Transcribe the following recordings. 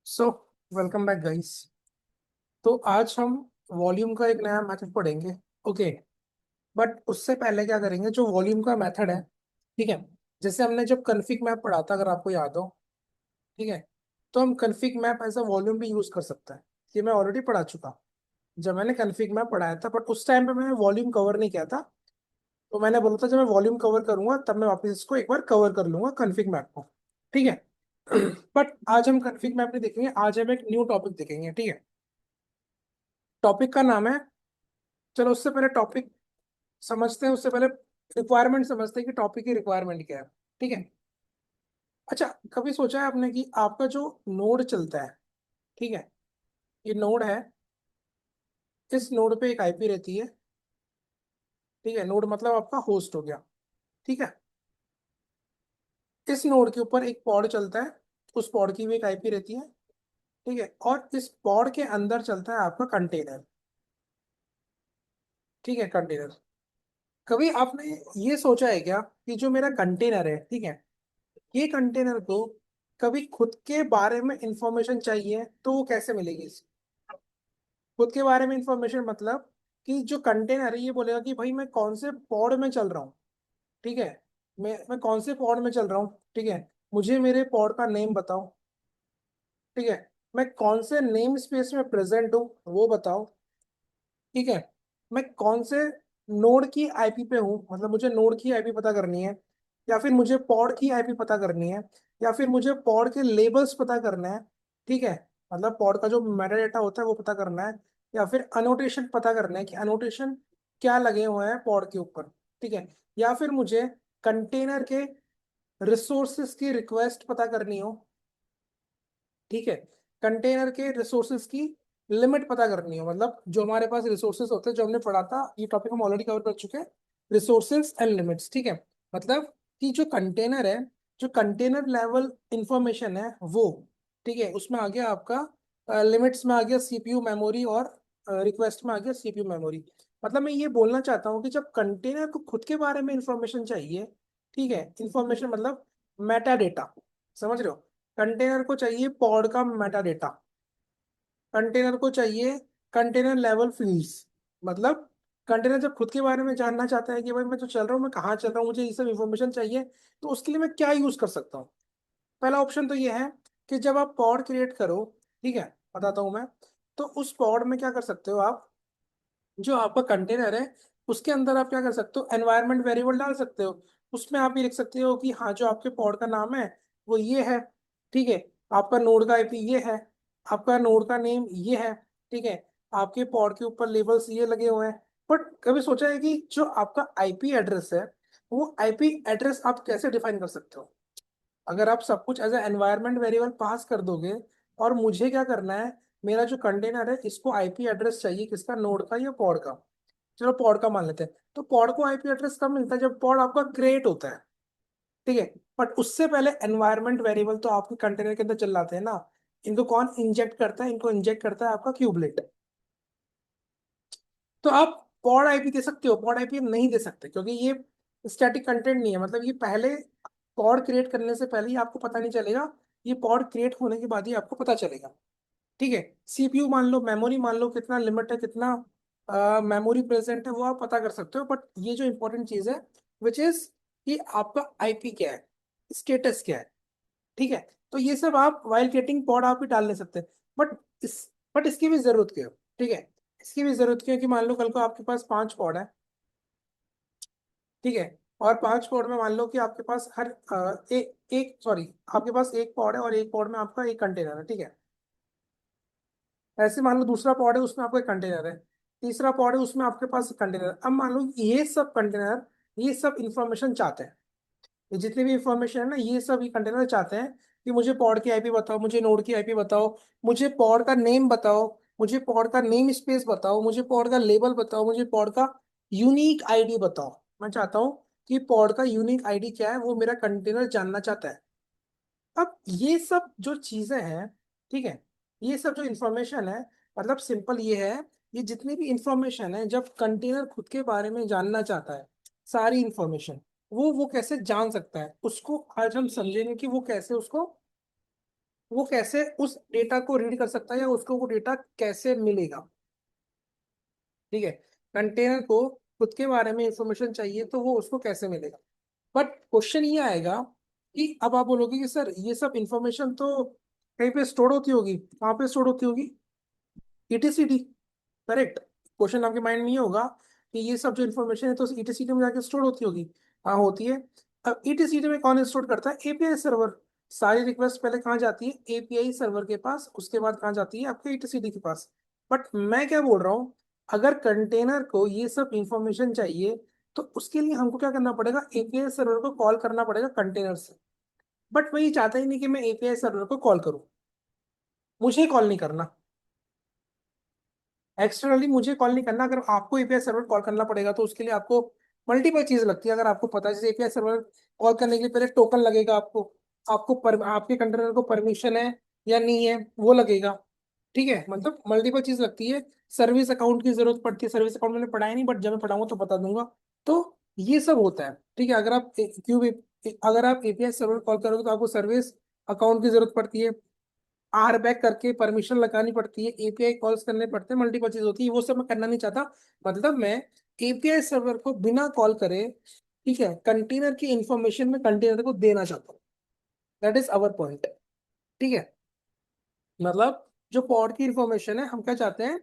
So welcome back guys. तो आज हम वॉल्यूम का एक नया मेथड पढ़ेंगे। ओके। बट उससे पहले क्या करेंगे, जो वॉल्यूम का मेथड है, ठीक है, जैसे हमने जब कन्फिग मैप पढ़ा था, अगर आपको याद हो, ठीक है, तो हम config map as a volume भी यूज कर सकते हैं। ये मैं ऑलरेडी पढ़ा चुका जब मैंने कन्फिग मैप पढ़ाया था, बट उस टाइम पे मैंने वॉल्यूम कवर नहीं किया था। तो मैंने बोला था जब मैं वॉल्यूम कवर करूंगा तब मैं वापस इसको एक बार कवर कर लूंगा कन्फिग मैप को। ठीक है। बट आज हम कन्फिग मैप नहीं देखेंगे, आज हम एक न्यू टॉपिक देखेंगे। ठीक है। टॉपिक का नाम है, चलो उससे पहले टॉपिक समझते हैं, उससे पहले रिक्वायरमेंट समझते हैं कि टॉपिक की रिक्वायरमेंट क्या है। ठीक है। अच्छा, कभी सोचा है आपने कि आपका जो नोड चलता है, ठीक है, ये नोड है, इस नोड पे एक आईपी रहती है। ठीक है, नोड मतलब आपका होस्ट हो गया। ठीक है। इस नोड के ऊपर एक पॉड चलता है, उस पॉड की भी एक आईपी रहती है। ठीक है, और इस पॉड के अंदर चलता है आपका कंटेनर। ठीक है, कंटेनर। कभी आपने ये सोचा है क्या कि जो मेरा कंटेनर है, ठीक है, ये कंटेनर को कभी खुद के बारे में इंफॉर्मेशन चाहिए तो वो कैसे मिलेगी इसे? खुद के बारे में इंफॉर्मेशन मतलब कि जो कंटेनर है ये बोलेगा कि भाई मैं कौन से पॉड में चल रहा हूँ। ठीक है, मैं कौन से पॉड में चल रहा हूँ। ठीक है, मुझे मेरे पॉड का नेम बताओ। ठीक है, मैं कौन से नेम स्पेस में प्रेजेंट हूँ वो बताओ। ठीक है, मैं कौन से नोड की आईपी पे हूँ, मतलब मुझे नोड की आईपी पता करनी है, या फिर मुझे पॉड की आईपी पता करनी है, या फिर मुझे पॉड के लेबल्स पता करना है। ठीक है, मतलब पॉड का जो मेटा डेटा होता है वो पता करना है, या फिर अनोटेशन पता करना है कि अनोटेशन क्या लगे हुए हैं पॉड के ऊपर। ठीक है, या फिर मुझे कंटेनर के रिसोर्सेज की रिक्वेस्ट पता करनी हो। ठीक है, कंटेनर के रिसोर्सेज की लिमिट पता करनी हो, मतलब जो हमारे पास रिसोर्सेज होते हैं, जो हमने पढ़ा था, ये टॉपिक हम ऑलरेडी कवर कर चुके हैं, रिसोर्सेज एंड लिमिट्स। ठीक है, मतलब कि जो कंटेनर है, जो कंटेनर लेवल इंफॉर्मेशन है वो, ठीक है, उसमें आ गया आपका लिमिट्स में आ गया सीपीयू मेमोरी, और रिक्वेस्ट में आ गया सीपीयू मेमोरी। मतलब मैं ये बोलना चाहता हूँ कि जब कंटेनर को खुद के बारे में इंफॉर्मेशन चाहिए, ठीक है, इंफॉर्मेशन मतलब मेटा डेटा, समझ रहे हो, कंटेनर को चाहिए पॉड का मेटा डेटा, कंटेनर को चाहिए कंटेनर लेवल फील्ड्स, मतलब कंटेनर जब खुद के बारे में जानना चाहता है कि भाई मैं जो चल रहा हूँ, मैं कहाँ चल रहा हूँ, मुझे ये सब इन्फॉर्मेशन चाहिए, तो उसके लिए मैं क्या यूज कर सकता हूँ। पहला ऑप्शन तो ये है कि जब आप पॉड क्रिएट करो, ठीक है, बताता हूँ मैं, तो उस पॉड में क्या कर सकते हो आप, जो आपका कंटेनर है उसके अंदर आप क्या कर सकते हो, एनवायरनमेंट वेरिएबल डाल सकते हो। उसमें आप ये लिख सकते हो कि हाँ, जो आपके पॉड का नाम है वो ये है। ठीक है, आपका नोड का आईपी ये है, आपका नोड का नेम ये है। ठीक है, आपके पॉड के ऊपर लेबल्स ये लगे हुए हैं। बट कभी सोचा है कि जो आपका आईपी एड्रेस है, वो आईपी एड्रेस आप कैसे डिफाइन कर सकते हो? अगर आप सब कुछ as a environment variable pass कर दोगे, और मुझे क्या करना है, मेरा जो कंटेनर है इसको आईपी एड्रेस चाहिए, किसका, नोड का या पॉड का। चलो पॉड का मान लेते हैं, तो पॉड को आईपी एड्रेस कब मिलता है, जब पॉड आपका क्रिएट होता है। ठीक है, बट उससे पहले एनवायरनमेंट वेरिएबल तो आपके कंटेनर के अंदर चल जाते हैं ना। इनको कौन इंजेक्ट करता है, इनको इंजेक्ट करता है आपका क्यूबलेट। तो आप पॉड आईपी दे सकते हो, पॉड आईपी नहीं दे सकते क्योंकि ये स्टैटिक कंटेंट नहीं है, मतलब ये पहले पॉड क्रिएट करने से पहले ही आपको पता नहीं चलेगा, ये पॉड क्रिएट होने के बाद ही आपको पता चलेगा। ठीक है, सीपीयू मान लो, मेमोरी मान लो, कितना लिमिट है, कितना मेमोरी प्रेजेंट है, वो आप पता कर सकते हो। बट ये जो इंपॉर्टेंट चीज है, विच इज कि आपका आईपी क्या है, स्टेटस क्या है। ठीक है, तो ये सब आप वाइल गेटिंग पॉड आप ही डाल नहीं सकते। बट इस बट इसकी भी जरूरत क्यों? ठीक है, इसकी भी जरूरत क्यों कि मान लो कल को आपके पास 5 पॉड है। ठीक है, और 5 पॉड में मान लो कि आपके पास हर एक सॉरी, आपके पास एक पॉड है और एक पॉड में आपका एक कंटेनर है। ठीक है, ऐसे मान लो दूसरा पॉड है, उसमें आपका एक कंटेनर है, तीसरा पॉड है, उसमें आपके पास कंटेनर। अब मान लो ये सब कंटेनर, ये सब इंफॉर्मेशन चाहते हैं, ये जितनी भी इंफॉर्मेशन है ना, ये सब ये कंटेनर चाहते हैं कि मुझे पॉड की आईपी बताओ, मुझे नोड की आईपी बताओ, मुझे पॉड का नेम बताओ, मुझे पॉड का नेम स्पेस बताओ, मुझे पॉड का लेबल बताओ, मुझे पॉड का यूनिक आईडी बताओ। मैं चाहता हूँ कि पॉड का यूनिक आईडी क्या है, वो मेरा कंटेनर जानना चाहता है। अब ये सब जो चीजें हैं, ठीक है, ये सब जो इंफॉर्मेशन है, मतलब सिंपल ये है, ये जितनी भी इंफॉर्मेशन है, जब कंटेनर खुद के बारे में जानना चाहता है, सारी इंफॉर्मेशन, वो कैसे जान सकता है, उसको आज हम समझेंगे कि वो कैसे उसको वो कैसे उस डेटा को रीड कर सकता है या उसको वो डेटा कैसे मिलेगा। ठीक है, कंटेनर को खुद के बारे में इंफॉर्मेशन चाहिए तो वो उसको कैसे मिलेगा। बट क्वेश्चन ये आएगा कि अब आप बोलोगे कि सर ये सब इंफॉर्मेशन तो कहीं पे स्टोर होती होगी, कहाँ पे स्टोर होती होगी, ईटीसीडी। करेक्ट। क्वेश्चन आपके माइंड में ये होगा कि ये सब जो इन्फॉर्मेशन है तो ईटीसीडी में जाके स्टोर होती होगी। हाँ होती है। अब ईटीसीडी में कौन स्टोर करता है, एपीआई सर्वर। सारी रिक्वेस्ट पहले कहाँ जाती है, एपीआई सर्वर के पास, उसके बाद कहाँ जाती है, आपके ईटीसीडी के पास। बट मैं क्या बोल रहा हूँ, अगर कंटेनर को ये सब इंफॉर्मेशन चाहिए तो उसके लिए हमको क्या करना पड़ेगा, एपीआई सर्वर को कॉल करना पड़ेगा कंटेनर से। बट मैं ये चाहता ही नहीं कि मैं एपीआई सर्वर को कॉल करूँ, मुझे कॉल नहीं करना। एक्सटर्नली मुझे कॉल नहीं करना। अगर आपको एपीआई सर्वर कॉल करना पड़ेगा तो उसके लिए आपको मल्टीपल चीज लगती है। अगर आपको पता है जैसे एपीआई सर्वर कॉल करने के लिए पहले टोकन लगेगा आपको, आपके कंटेनर को परमिशन है या नहीं है वो लगेगा। ठीक है, मतलब मल्टीपल चीज लगती है। सर्विस अकाउंट की जरूरत पड़ती है, सर्विस अकाउंट मैंने पढ़ाया नहीं बट जब मैं पढ़ाऊंगा तो बता दूंगा। तो ये सब होता है। ठीक है, अगर आप एपीआई सर्वर कॉल करोगे तो आपको सर्विस अकाउंट की जरूरत पड़ती है, आर बैक करके परमिशन लगानी पड़ती है, एपीआई कॉल्स करने पड़ते हैं, मल्टीपल चीज होती है, वो सब मैं करना नहीं चाहता। मतलब मैं एपीआई सर्वर को बिना कॉल करे, ठीक है, कंटेनर की इंफॉर्मेशन में कंटेनर को देना चाहता हूँ। That is our point. ठीक है, मतलब जो पॉड की इंफॉर्मेशन है हम क्या चाहते हैं,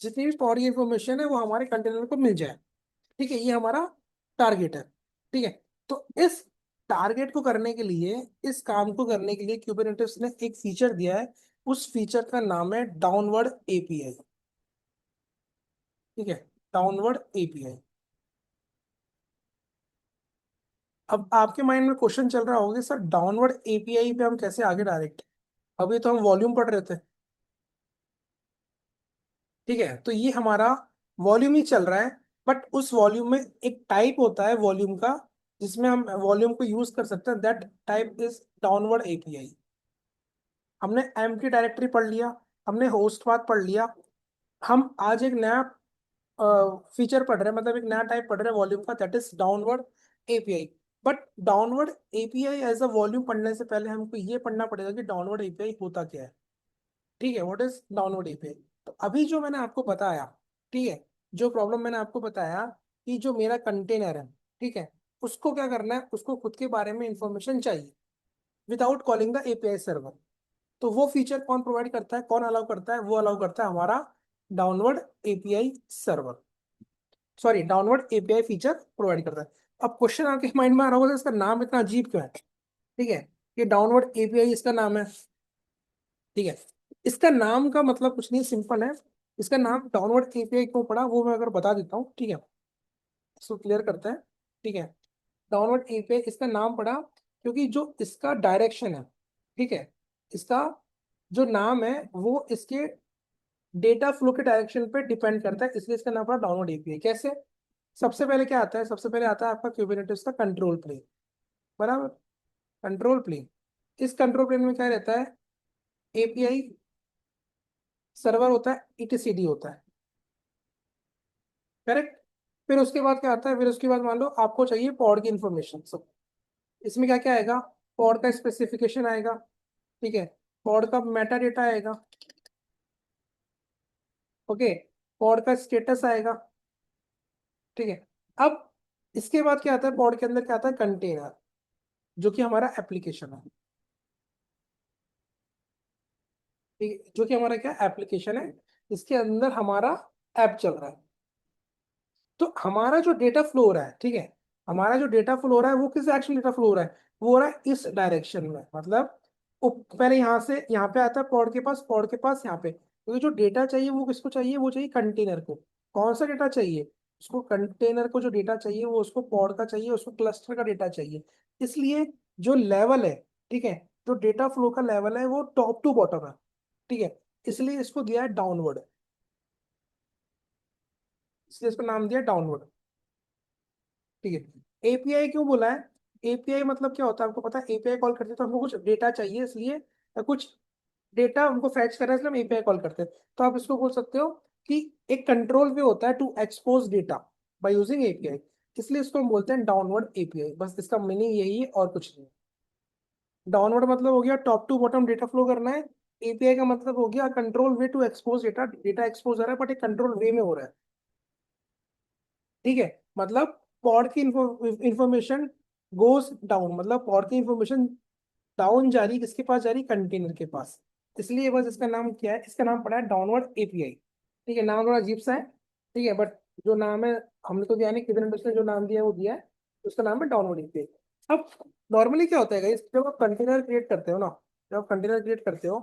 जितनी भी पॉड की इंफॉर्मेशन है वो हमारे कंटेनर को मिल जाए। ठीक है, ये हमारा टारगेट है। ठीक है, तो इस टारगेट को करने के लिए, इस काम को करने के लिए क्यूबरनेटिस ने एक फीचर दिया है। उस फीचर का नाम है डाउनवर्ड एपीआई। ठीक है, डाउनवर्ड एपीआई। अब आपके माइंड में क्वेश्चन चल रहा होगा सर डाउनवर्ड एपीआई पे हम कैसे आगे डायरेक्ट, अभी तो हम वॉल्यूम पढ़ रहे थे। ठीक है, तो ये हमारा वॉल्यूम ही चल रहा है। बट उस वॉल्यूम में एक टाइप होता है वॉल्यूम का, जिसमें हम वॉल्यूम को यूज कर सकते हैं। That type is downward API. हमने एम की डायरेक्टरी पढ़ लिया, हमने होस्ट पाथ पढ़ लिया। हम आज एक नया फीचर पढ़ रहे हैं, मतलब एक नया टाइप पढ़ रहे हैं वॉल्यूम का, that is downward API. But downward API as a volume पढ़ने से पहले हमको ये पढ़ना पड़ेगा कि डाउनवर्ड एपीआई होता क्या है। ठीक है, व्हाट इज डाउनवर्ड एपीआई। तो अभी जो मैंने आपको बताया, ठीक है, जो प्रॉब्लम मैंने आपको बताया कि जो मेरा कंटेनर है, ठीक है, उसको क्या करना है, उसको खुद के बारे में इंफॉर्मेशन चाहिए without calling the API server. तो वो फीचर कौन प्रोवाइड करता है, कौन अलाउ करता है, वो अलाउ करता है हमारा downward API server. Sorry, downward API feature provide करता है। अब क्वेश्चन आपके माइंड में आ रहा होगा इसका नाम इतना अजीब क्यों है। ठीक है, ये डाउनवर्ड एपीआई इसका नाम है। ठीक है, इसका नाम का मतलब कुछ नहीं, सिंपल है। इसका नाम डाउनवर्ड एपीआई क्यों पड़ा वो मैं अगर बता देता हूँ। ठीक है, इसको क्लियर करते हैं। ठीक है, डाउनवर्ड एपीआई इसका नाम पड़ा क्योंकि जो इसका डायरेक्शन है, ठीक है, इसका जो नाम है वो इसके डेटा फ्लो के डायरेक्शन पे डिपेंड करता है, इसलिए इसका नाम पड़ा डाउनलोड एपीआई। कैसे, सबसे पहले क्या आता है, सबसे पहले आता है आपका क्यूबरनेटिस का कंट्रोल प्लेन। बराबर, कंट्रोल प्लेन। इस कंट्रोल प्लेन में क्या रहता है, एपीआई सर्वर होता है, ईटीसीडी होता है। करेक्ट। फिर उसके बाद क्या आता है, फिर उसके बाद मान लो आपको चाहिए पॉड की इंफॉर्मेशन। सब इसमें क्या क्या आएगा, पॉड का स्पेसिफिकेशन आएगा, ठीक है, पॉड का मेटा डेटा आएगा, ओके, पॉड का स्टेटस आएगा। ठीक है, अब इसके बाद क्या आता है, पॉड के अंदर क्या आता है, कंटेनर, जो कि हमारा एप्लीकेशन है। ठीक है, जो कि हमारा क्या एप्लीकेशन है, इसके अंदर हमारा ऐप चल रहा है। तो हमारा जो डेटा फ्लो हो रहा है, ठीक है, हमारा जो डेटा फ्लो हो रहा है वो किस एक्शन डेटा फ्लो हो रहा है, वो हो रहा है इस डायरेक्शन में। मतलब पहले यहाँ से यहाँ पे आता है पॉड के पास, पॉड के पास यहाँ पे, क्योंकि जो डेटा चाहिए वो किसको चाहिए, वो चाहिए कंटेनर को। कौन सा डेटा चाहिए, उसको कंटेनर को जो डेटा चाहिए वो उसको पॉड का चाहिए, उसको क्लस्टर का डेटा चाहिए। इसलिए जो लेवल है, ठीक है, जो डेटा फ्लो का लेवल है वो टॉप टू बॉटम है। ठीक है, इसलिए इसको दिया है डाउनवर्ड, इसलिए इसको नाम दिया डाउनवर्ड। ठीक है, एपीआई क्यों बोला है, एपीआई मतलब क्या होता है आपको पता है, एपीआई कॉल करते हैं तो हमको कुछ डेटा चाहिए, इसलिए कुछ डेटा हमको फैच करना है, इसलिए हम एपीआई कॉल करते हैं। तो आप इसको बोल सकते हो कि एक कंट्रोल वे होता है to expose data by using API, इसलिए इसको हम बोलते हैं डाउनवर्ड एपीआई। बस इसका मीनिंग यही है और कुछ नहीं। डाउनवर्ड मतलब हो गया top to bottom data flow करना है। एपीआई का मतलब हो गया control way to expose data, data expose हो रहा है बट एक कंट्रोल वे में हो रहा है। ठीक है, मतलब पॉड की इंफॉर्मेशन गोज डाउन, मतलब पॉड की इंफॉर्मेशन डाउन जा रही, किसके पास जा रही, कंटेनर के पास। इसलिए बस इसका नाम क्या है, इसका नाम पड़ा है डाउनवर्ड एपीआई। ठीक है, नाम थोड़ा अजीब सा है। ठीक है, बट जो नाम है, हमने तो दिया नहीं, कितने ने जो नाम दिया है वो दिया है, उसका नाम है डाउनवर्ड एपीआई। अब नॉर्मली क्या होता है guys, जब आप कंटेनर क्रिएट करते हो ना, जब आप कंटेनर क्रिएट करते हो,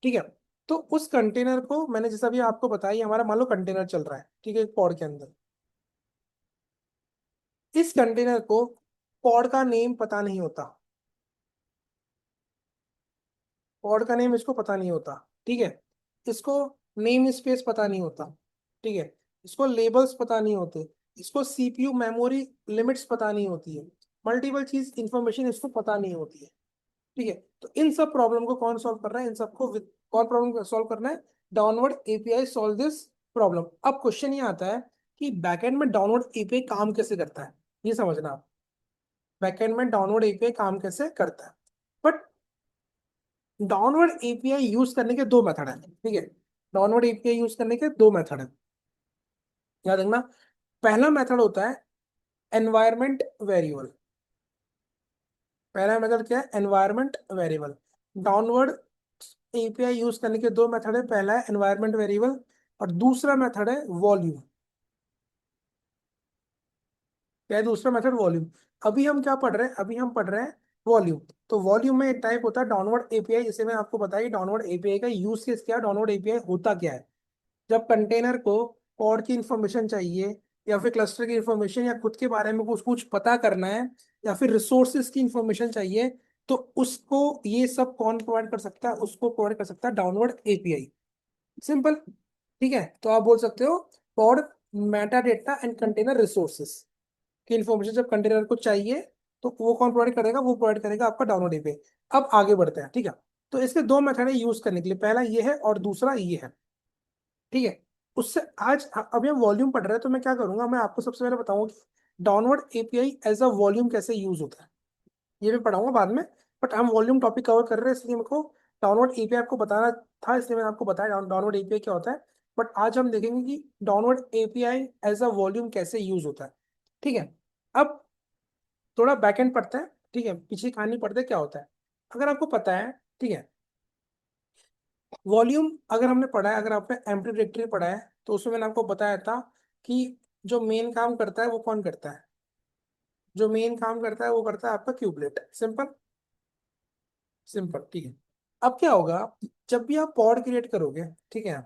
ठीक है, तो उस कंटेनर को मैंने जैसा भी आपको बताया, ये हमारा मान लो कंटेनर चल रहा है, ठीक है, एक पॉड के अंदर। इस कंटेनर को पॉड का नेम पता नहीं होता, पॉड का नेम इसको पता नहीं होता। ठीक है, इसको नेम स्पेस पता नहीं होता। ठीक है, इसको लेबल्स पता नहीं होते, इसको सीपीयू मेमोरी लिमिट्स पता नहीं होती है, मल्टीपल चीज इंफॉर्मेशन इसको पता नहीं होती है। ठीक है, तो इन सब प्रॉब्लम को कौन सॉल्व कर रहा है, इन सबको कौन प्रॉब्लम सॉल्व करना है, downward API solve this problem. अब क्वेश्चन ये आता है कि बैकएंड में डाउनवर्ड एपीआई काम कैसे करता है, ये समझना आप। बैकएंड में डाउनवर्ड एपीआई काम कैसे करता है, बट डाउनवर्ड एपीआई यूज करने के दो मेथड हैं। ठीक है, डाउनवर्ड एपीआई यूज करने के दो मेथड हैं, याद रखना। पहला मेथड होता है एनवायरमेंट वेरिएबल। पहला मेथड क्या है, environment variable. Downward API use करने के दो मेथड है, पहला है एनवायरमेंट वेरिएबल और दूसरा मेथड है वॉल्यूम। क्या है दूसरा मेथड, वॉल्यूम। अभी हम क्या पढ़ रहे हैं, अभी हम पढ़ रहे हैं वॉल्यूम। तो वॉल्यूम में एक टाइप होता है डाउनवर्ड एपीआई, जिसे मैं आपको बताया डाउनवर्ड एपीआई का यूज केस क्या है, डाउनवर्ड एपीआई होता क्या है। जब कंटेनर को पॉड की इंफॉर्मेशन चाहिए, या फिर क्लस्टर की इंफॉर्मेशन, या खुद के बारे में कुछ कुछ पता करना है, या फिर रिसोर्सेज की इंफॉर्मेशन चाहिए, तो उसको ये सब कौन प्रोवाइड कर सकता है, उसको प्रोवाइड कर सकता है डाउनवर्ड एपीआई। सिंपल। ठीक है, तो आप बोल सकते हो pod Meta data and container resources की इंफॉर्मेशन जब कंटेनर को चाहिए, तो वो कौन प्रोवाइड करेगा, वो प्रोवाइड करेगा आपका डाउनलोड एपीआई। अब आगे बढ़ते हैं। ठीक है, तो इसके दो मेथड है यूज करने के लिए, पहला ये है और दूसरा ये है। ठीक है, उससे आज अभी हम वॉल्यूम पढ़ रहे हैं, तो मैं क्या करूंगा, मैं आपको सबसे पहले बताऊंगा कि downward API as a volume कैसे यूज होता है, ये भी पढ़ाऊंगा बाद में। बट हम वॉल्यूम टॉपिक कवर कर रहे हैं, इसलिए मेरे को डाउनवर्ड एपीआई आपको बताना था, इसलिए मैंने आपको बताया डाउनवर्ड एपीआई क्या होता है। बट आज हम देखेंगे कि downward API as a volume कैसे यूज होता है। ठीक है, अब थोड़ा बैकएंड पढ़ते हैं। ठीक है, पिछली कहानी पढ़ते हैं क्या होता है। अगर आपको पता है, ठीक है, वॉल्यूम अगर हमने पढ़ा है, अगर आपने एम्प्टी डायरेक्टरी पढ़ा है, तो उसमें मैंने आपको बताया था कि जो मेन काम करता है वो कौन करता है, जो मेन काम करता है वो करता है आपका क्यूबलेट। Simple, simple. ठीक है, अब क्या होगा, जब भी आप पॉड क्रिएट करोगे, ठीक है,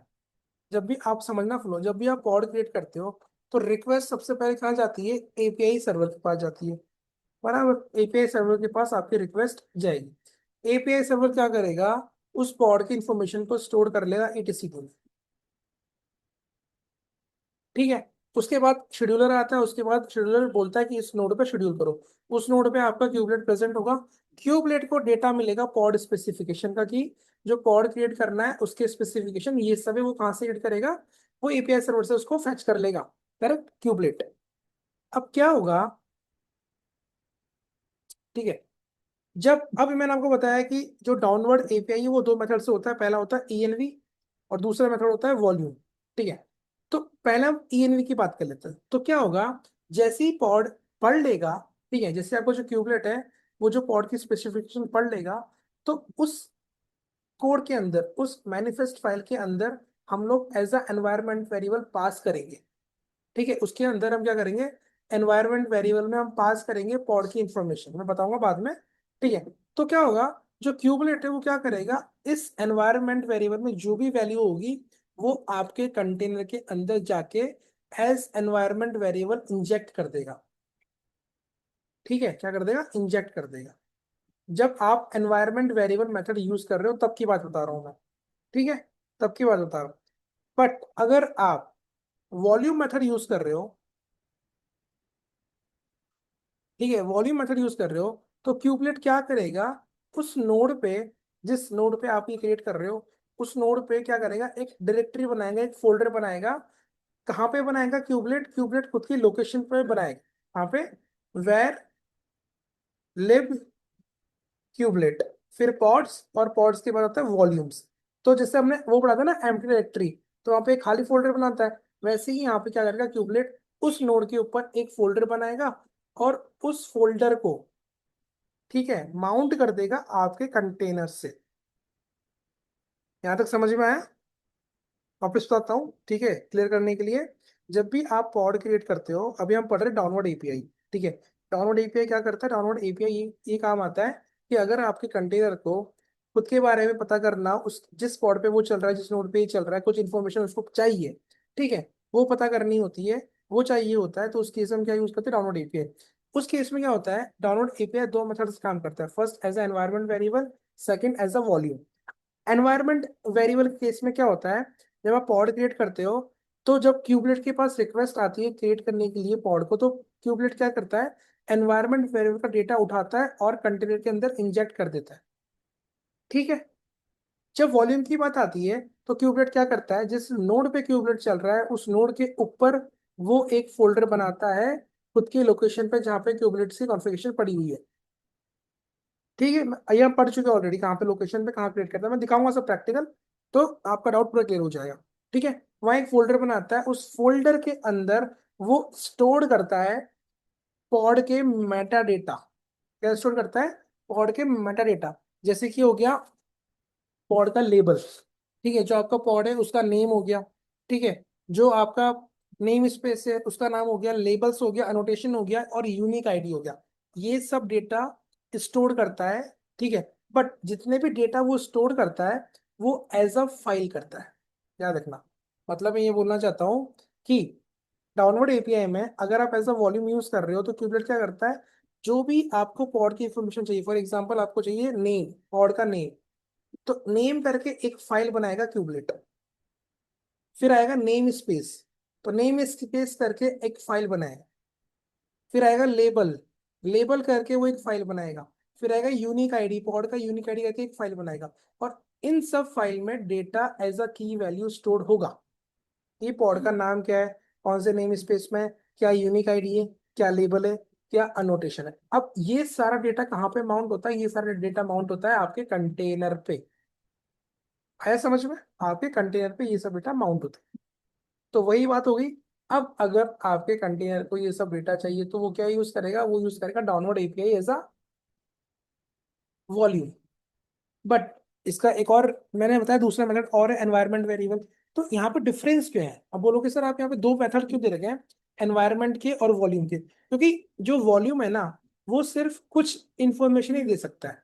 जब भी आप समझना फ्लो, जब भी आप पॉड क्रिएट करते हो, तो रिक्वेस्ट सबसे पहले कहाँ जाती है, एपीआई सर्वर के पास जाती है। बराबर, एपीआई सर्वर के पास आपकी रिक्वेस्ट जाएगी। एपीआई सर्वर क्या करेगा, उस पॉड की इंफॉर्मेशन को स्टोर कर लेगा एटीसी पे। ठीक है, उसके बाद शेड्यूलर आता है, उसके बाद शेड्यूलर बोलता है कि इस नोड पे शेड्यूल करो। उस नोड पे आपका क्यूबलेट प्रेजेंट होगा। क्यूबलेट को डेटा मिलेगा पॉड स्पेसिफिकेशन का, कि जो पॉड क्रिएट करना है उसके स्पेसिफिकेशन ये सब है, वो कहाँ से क्रिएट करेगा, वो एपीआई सर्वर से उसको फैच कर लेगा। Correct, kubelet. अब क्या होगा, ठीक है, जब अभी मैंने आपको बताया कि जो डाउनवर्ड एपीआई है वो दो मेथड से होता है, पहला होता है ईएनवी और दूसरा मेथड होता है वॉल्यूम। ठीक है, तो पहले हम ईएनवी की बात कर लेते हैं। तो क्या होगा, जैसे ही पॉड पढ़ लेगा, ठीक है, जैसे आपको जो क्यूबलेट है वो जो पॉड की स्पेसिफिकेशन पढ़ लेगा, तो उस कोड के अंदर, उस मैनिफेस्ट फाइल के अंदर हम लोग as a environment variable pass करेंगे। ठीक है, उसके अंदर हम क्या करेंगे, एनवायरमेंट वेरिएबल में हम पास करेंगे पॉड की इंफॉर्मेशन, मैं बताऊंगा बाद में। ठीक है, तो क्या होगा, जो क्यूबलेट है वो क्या करेगा, इस एनवायरमेंट वेरिएबल में जो भी वैल्यू होगी वो आपके कंटेनर के अंदर जाके एज एनवायरमेंट वेरिएबल इंजेक्ट कर देगा। ठीक है, क्या कर देगा, इंजेक्ट कर देगा। जब आप एनवायरमेंट वेरिएबल मेथड यूज कर रहे हो तब की बात बता रहा हूं मैं। ठीक है, तब की बात बता रहा हूँ। बट अगर आप वॉल्यूम मेथड यूज कर रहे हो, ठीक है, वॉल्यूम मेथड यूज कर रहे हो, तो क्यूबलेट क्या करेगा, उस नोड पे, जिस नोड पे आप ये क्रिएट कर रहे हो, उस नोड पे क्या करेगा, एक डायरेक्टरी बनाएगा, एक फोल्डर बनाएगा। कहाँ पे बनाएगा, क्यूबलेट, क्यूबलेट खुद की लोकेशन पे बनाएगा। कहाँ पे, वेर लिब क्यूबलेट, फिर पॉड्स, और पॉड्स के बाद होता है वॉल्यूम्स। तो जैसे हमने वो पढ़ा था ना एम्प्टी डायरेक्टरी, तो वहाँ पे एक खाली फोल्डर बनाता है, वैसे ही यहाँ पे क्या करेगा क्यूबलेट, उस नोड के ऊपर एक फोल्डर बनाएगा और उस फोल्डर को, ठीक है, माउंट कर देगा आपके कंटेनर से। यहाँ तक समझ में आया? वापस बताता हूँ, ठीक है, क्लियर करने के लिए। जब भी आप पॉड क्रिएट करते हो, अभी हम पढ़ रहे हैं डाउनलोड एपीआई, ठीक है। डाउनलोड एपीआई क्या करता है? डाउनलोड एपीआई ये काम आता है कि अगर आपके कंटेनर को खुद के बारे में पता करना, उस जिस पॉड पे वो चल रहा है, जिस नोड पे ये चल रहा है, कुछ इन्फॉर्मेशन उसको चाहिए, ठीक है, वो पता करनी होती है, वो चाहिए होता है, तो उस केस में हम क्या यूज करते हैं? Download API. उस केस में क्या होता है, डाउनलोड एपीआई दो मेथड से काम करता है, first as a environment variable, second as a volume. Environment variable के केस में क्या होता है, जब आप पॉड क्रिएट करते हो, तो जब क्यूबलेट के पास रिक्वेस्ट आती है क्रिएट करने के लिए पॉड को, तो क्यूबलेट क्या करता है, एनवायरमेंट वेरिएबल का डेटा उठाता है और कंटेनर के अंदर इंजेक्ट कर देता है, ठीक है। जब वॉल्यूम की बात आती है, तो क्यूबलेट क्या करता है, जिस नोड पे क्यूबलेट चल रहा है उस नोड के ऊपर वो एक फोल्डर बनाता है खुद की लोकेशन पे, जहाँ पे क्यूबलेट की कॉन्फ़िगरेशन पड़ी हुई है, ठीक है। ये हम पढ़ चुके हैं ऑलरेडी, कहाँ पे लोकेशन पे कहाँ क्रिएट करता है, मैं दिखाऊंगा सब प्रैक्टिकल, तो आपका डाउट पूरा क्लियर हो जाएगा, ठीक है। वहाँ एक फोल्डर बनाता है, उस फोल्डर के अंदर वो स्टोर करता है पॉड के मेटा डेटा। क्या स्टोर करता है? पॉड के मेटा डेटा। जैसे कि हो गया पॉड का लेबल, ठीक है, जो आपका पॉड है उसका नेम हो गया, ठीक है, जो आपका नेम स्पेस है उसका नाम हो गया, लेबल्स हो गया, अनोटेशन हो गया, और यूनिक आईडी हो गया। ये सब डेटा स्टोर करता है, ठीक है। बट जितने भी डेटा वो स्टोर करता है, वो एज अ फाइल करता है, याद रखना। मतलब मैं ये बोलना चाहता हूँ कि डाउनलोड एपीआई में अगर आप एज अ वॉल्यूम यूज कर रहे हो, तो क्यूबलेट क्या करता है, जो भी आपको पॉड की इंफॉर्मेशन चाहिए, फॉर एग्जांपल आपको चाहिए नेम, पॉड का नेम, तो नेम करके एक फाइल बनाएगा क्यूबलेट। फिर आएगा नेम स्पेस, तो नेम स्पेस करके एक फाइल बनाएगा। फिर आएगा लेबल, लेबल करके वो एक फाइल बनाएगा। फिर आएगा यूनिक आईडी, पॉड का यूनिक आईडी करके एक फाइल बनाएगा। और इन सब फाइल में डेटा एज अ की वैल्यू स्टोर होगा। ये पॉड का नाम क्या है, कौन से नेम स्पेस में, क्या यूनिक आईडी है, क्या लेबल है, क्या अनोटेशन है। अब ये सारा डेटा कहाँ पे माउंट होता है? ये सारा डेटा माउंट होता है आपके कंटेनर पे। आया समझ में? आपके कंटेनर पे ये सब डेटा माउंट होता है। तो वही बात हो गई। अब अगर आपके कंटेनर को ये सब डेटा चाहिए, तो वो क्या यूज करेगा? वो यूज करेगा download API as a volume. But इसका एक और मैंने बताया दूसरा मेथड और है, एनवायरमेंट वेरिएबल। तो यहाँ पे डिफरेंस क्या है? अब बोलोगे सर आप यहाँ पे दो मेथड क्यों दे रखे हैं, एनवायरमेंट के और वॉल्यूम के? क्योंकि जो वॉल्यूम है ना, वो सिर्फ कुछ इंफॉर्मेशन ही दे सकता है,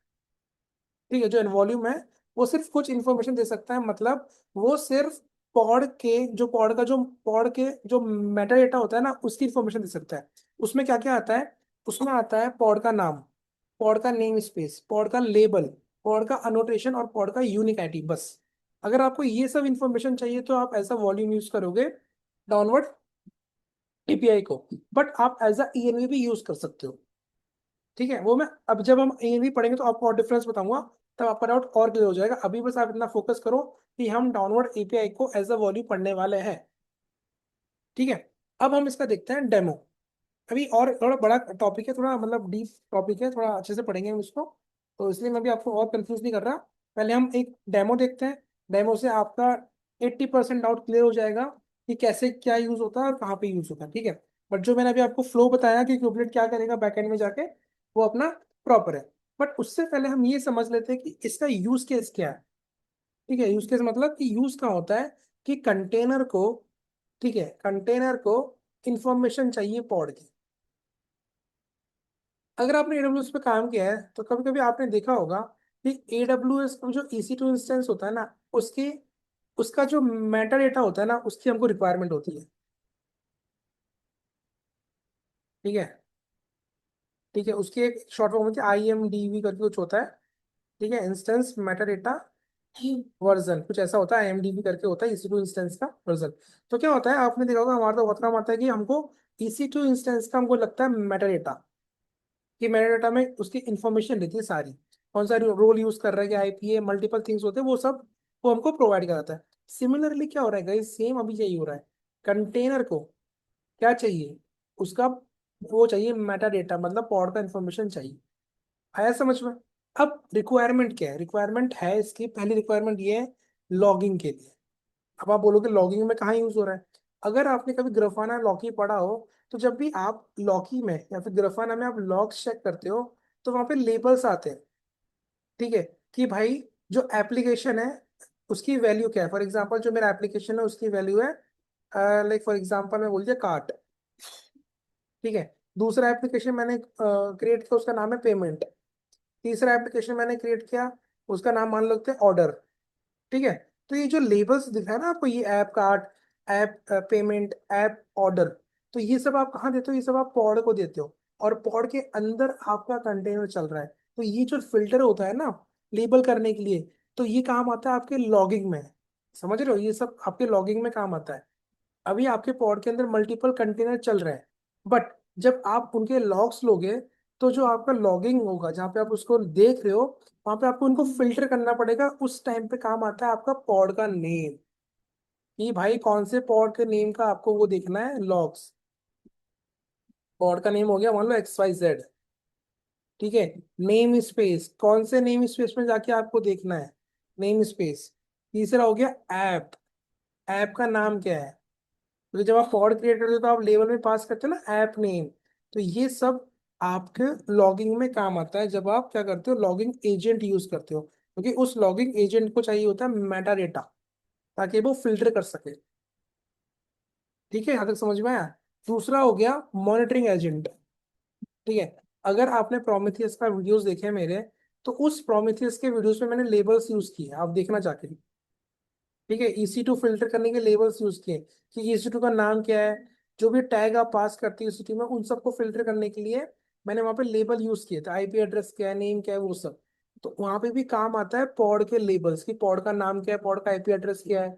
ठीक है। जो वॉल्यूम है वो सिर्फ कुछ इंफॉर्मेशन दे सकता है, मतलब वो सिर्फ पॉड के जो मेटा डेटा होता है ना, उसकी इंफॉर्मेशन दे सकता है। उसमें क्या क्या आता है? उसमें आता है पॉड का नाम, पॉड का नेम स्पेस, पॉड का लेबल, पॉड का अनोटेशन, और पॉड का यूनिक आईडी, बस। अगर आपको ये सब इंफॉर्मेशन चाहिए, तो आप ऐसा वॉल्यूम यूज करोगे डाउनवर्ड एपीआई को। बट आप एज अ ईएनवी भी यूज कर सकते हो, ठीक है। वो मैं अब जब हम ईएनवी पढ़ेंगे तो आपको और डिफरेंस बताऊंगा, तब आपका डाउट और क्लियर हो जाएगा। अभी बस आप इतना फोकस करो कि हम डाउनवर्ड एपीआई को एज अ वॉल्यूम पढ़ने वाले हैं, ठीक है। अब हम इसका देखते हैं डेमो। अभी और थोड़ा बड़ा टॉपिक है, थोड़ा मतलब डीप टॉपिक है, थोड़ा अच्छे से पढ़ेंगे हम इसको, तो इसलिए मैं भी आपको और कंफ्यूज नहीं कर रहा। पहले हम एक डेमो देखते हैं। डेमो से आपका 80% डाउट क्लियर हो जाएगा कि कैसे क्या यूज होता है और कहाँ पे यूज होता है, ठीक है। बट जो मैंने अभी आपको फ्लो बताया कि क्यूबलेट क्या करेगा बैकएंड में जाके, वो अपना प्रॉपर है। बट उससे पहले हम ये समझ लेते हैं कि इसका यूज केस क्या है, ठीक है। यूज केस मतलब कि यूज कहाँ होता है, कि कंटेनर को, ठीक है, कंटेनर को इंफॉर्मेशन चाहिए पॉड की। अगर आपने एडब्ल्यूएस पे काम किया है, तो कभी कभी आपने देखा होगा कि एडब्ल्यूएस का जो EC2 इंस्टेंस होता है ना, उसकी उसका जो मेटा डेटा होता है ना, उसकी हमको रिक्वायरमेंट होती है, ठीक है। ठीक है, उसकी एक शॉर्ट फॉर्म होती है IMDV करके कुछ होता है, ठीक है, इंस्टेंस मेटा डेटा वर्जन, कुछ ऐसा होता है, IMDV करके होता है EC2 इंस्टेंस का वर्जन। तो क्या होता है, आपने देखा होगा, हमारा तो बहुत काम आता है कि हमको EC2 इंस्टेंस का हमको लगता है मेटा डेटा, कि मेटाडाटा में उसकी इंफॉर्मेशन रहती है सारी, कौन सा रोल यूज कर रहा है, आईपीए, मल्टीपल थिंग्स होते हैं, वो सब वो हमको प्रोवाइड कराता है। सिमिलरली क्या हो रहा है गाइस, सेम अभी यही हो रहा है। कंटेनर को क्या चाहिए? उसका वो चाहिए मेटा डेटा, मतलब पॉड का इंफॉर्मेशन चाहिए। आया समझ में? अब रिक्वायरमेंट क्या है? रिक्वायरमेंट है, इसकी पहली रिक्वायरमेंट ये है लॉगिंग के लिए। अब आप बोलोगे लॉगिंग में कहाँ यूज हो रहा है? अगर आपने कभी ग्राफाना लॉकी पढ़ा हो, तो जब भी आप लॉकी में या फिर ग्राफाना में आप लॉग्स चेक करते हो, तो वहां पे लेबल्स आते हैं। ठीक है, कि भाई जो एप्लीकेशन है उसकी वैल्यू क्या है। फॉर एग्जांपल जो मेरा एप्लीकेशन है उसकी वैल्यू है, लाइक फॉर एग्जांपल मैं बोल दिया कार्ट। ठीक है, दूसरा एप्लीकेशन मैंने क्रिएट किया, उसका नाम है पेमेंट। तीसरा एप्लीकेशन मैंने क्रिएट किया, उसका नाम मान लेते हैं ऑर्डर। ठीक है, तो ये जो लेबल्स दिखा है ना आपको, ये app cart, app payment, app order, तो ये सब आप कहाँ देते हो? ये सब आप पॉड को देते हो, और पॉड के अंदर आपका कंटेनर चल रहा है। तो ये जो फिल्टर होता है ना लेबल करने के लिए, तो ये काम आता है आपके लॉगिंग में। समझ रहे हो? ये सब आपके लॉगिंग में काम आता है। अभी आपके पॉड के अंदर मल्टीपल कंटेनर चल रहे हैं, बट जब आप उनके लॉग्स लोगे, तो जो आपका लॉगिंग होगा जहाँ पे आप उसको देख रहे हो, वहां पे आपको उनको फिल्टर करना पड़ेगा। उस टाइम पे काम आता है आपका पॉड का नेम, कि भाई कौन से पॉड के नेम का आपको वो देखना है लॉग्स। पॉड का नेम हो गया मान लो XYZ। ठीक है, नेम स्पेस, कौन से नेम स्पेस में जाके आपको देखना है, नेम स्पेस। तीसरा हो गया ऐप, ऐप का नाम क्या है। तो जब आप फॉर्ड क्रिएट करते हो तो आप लेवल में पास करते हो ना ऐप नेम। तो ये सब आपके लॉगिंग में काम आता है जब आप क्या करते हो, लॉगिंग एजेंट यूज करते हो, क्योंकि उस लॉगिंग एजेंट को चाहिए होता है मेटा डेटा, ताकि वो फिल्टर कर सके। ठीक है, यहाँ तक समझ में आया? दूसरा हो गया मॉनिटरिंग एजेंट। ठीक है, अगर आपने प्रोमीथियस का वीडियोस देखे हैं मेरे, तो उस प्रोमीथियस के वीडियोस में मैंने लेबल्स यूज किए हैं, आप देखना चाहते। ठीक है, EC2 फिल्टर करने के लेबल्स यूज किए, कि EC2 का नाम क्या है। जो भी टैग आप पास करते हो EC2 में, उन सबको फिल्टर करने के लिए मैंने वहां पे लेबल यूज किए थे। IP एड्रेस क्या है, नेम क्या है, वो सब। तो वहां पे भी काम आता है पॉड के लेबल्स, की पॉड का नाम क्या है, पॉड का IP एड्रेस क्या है,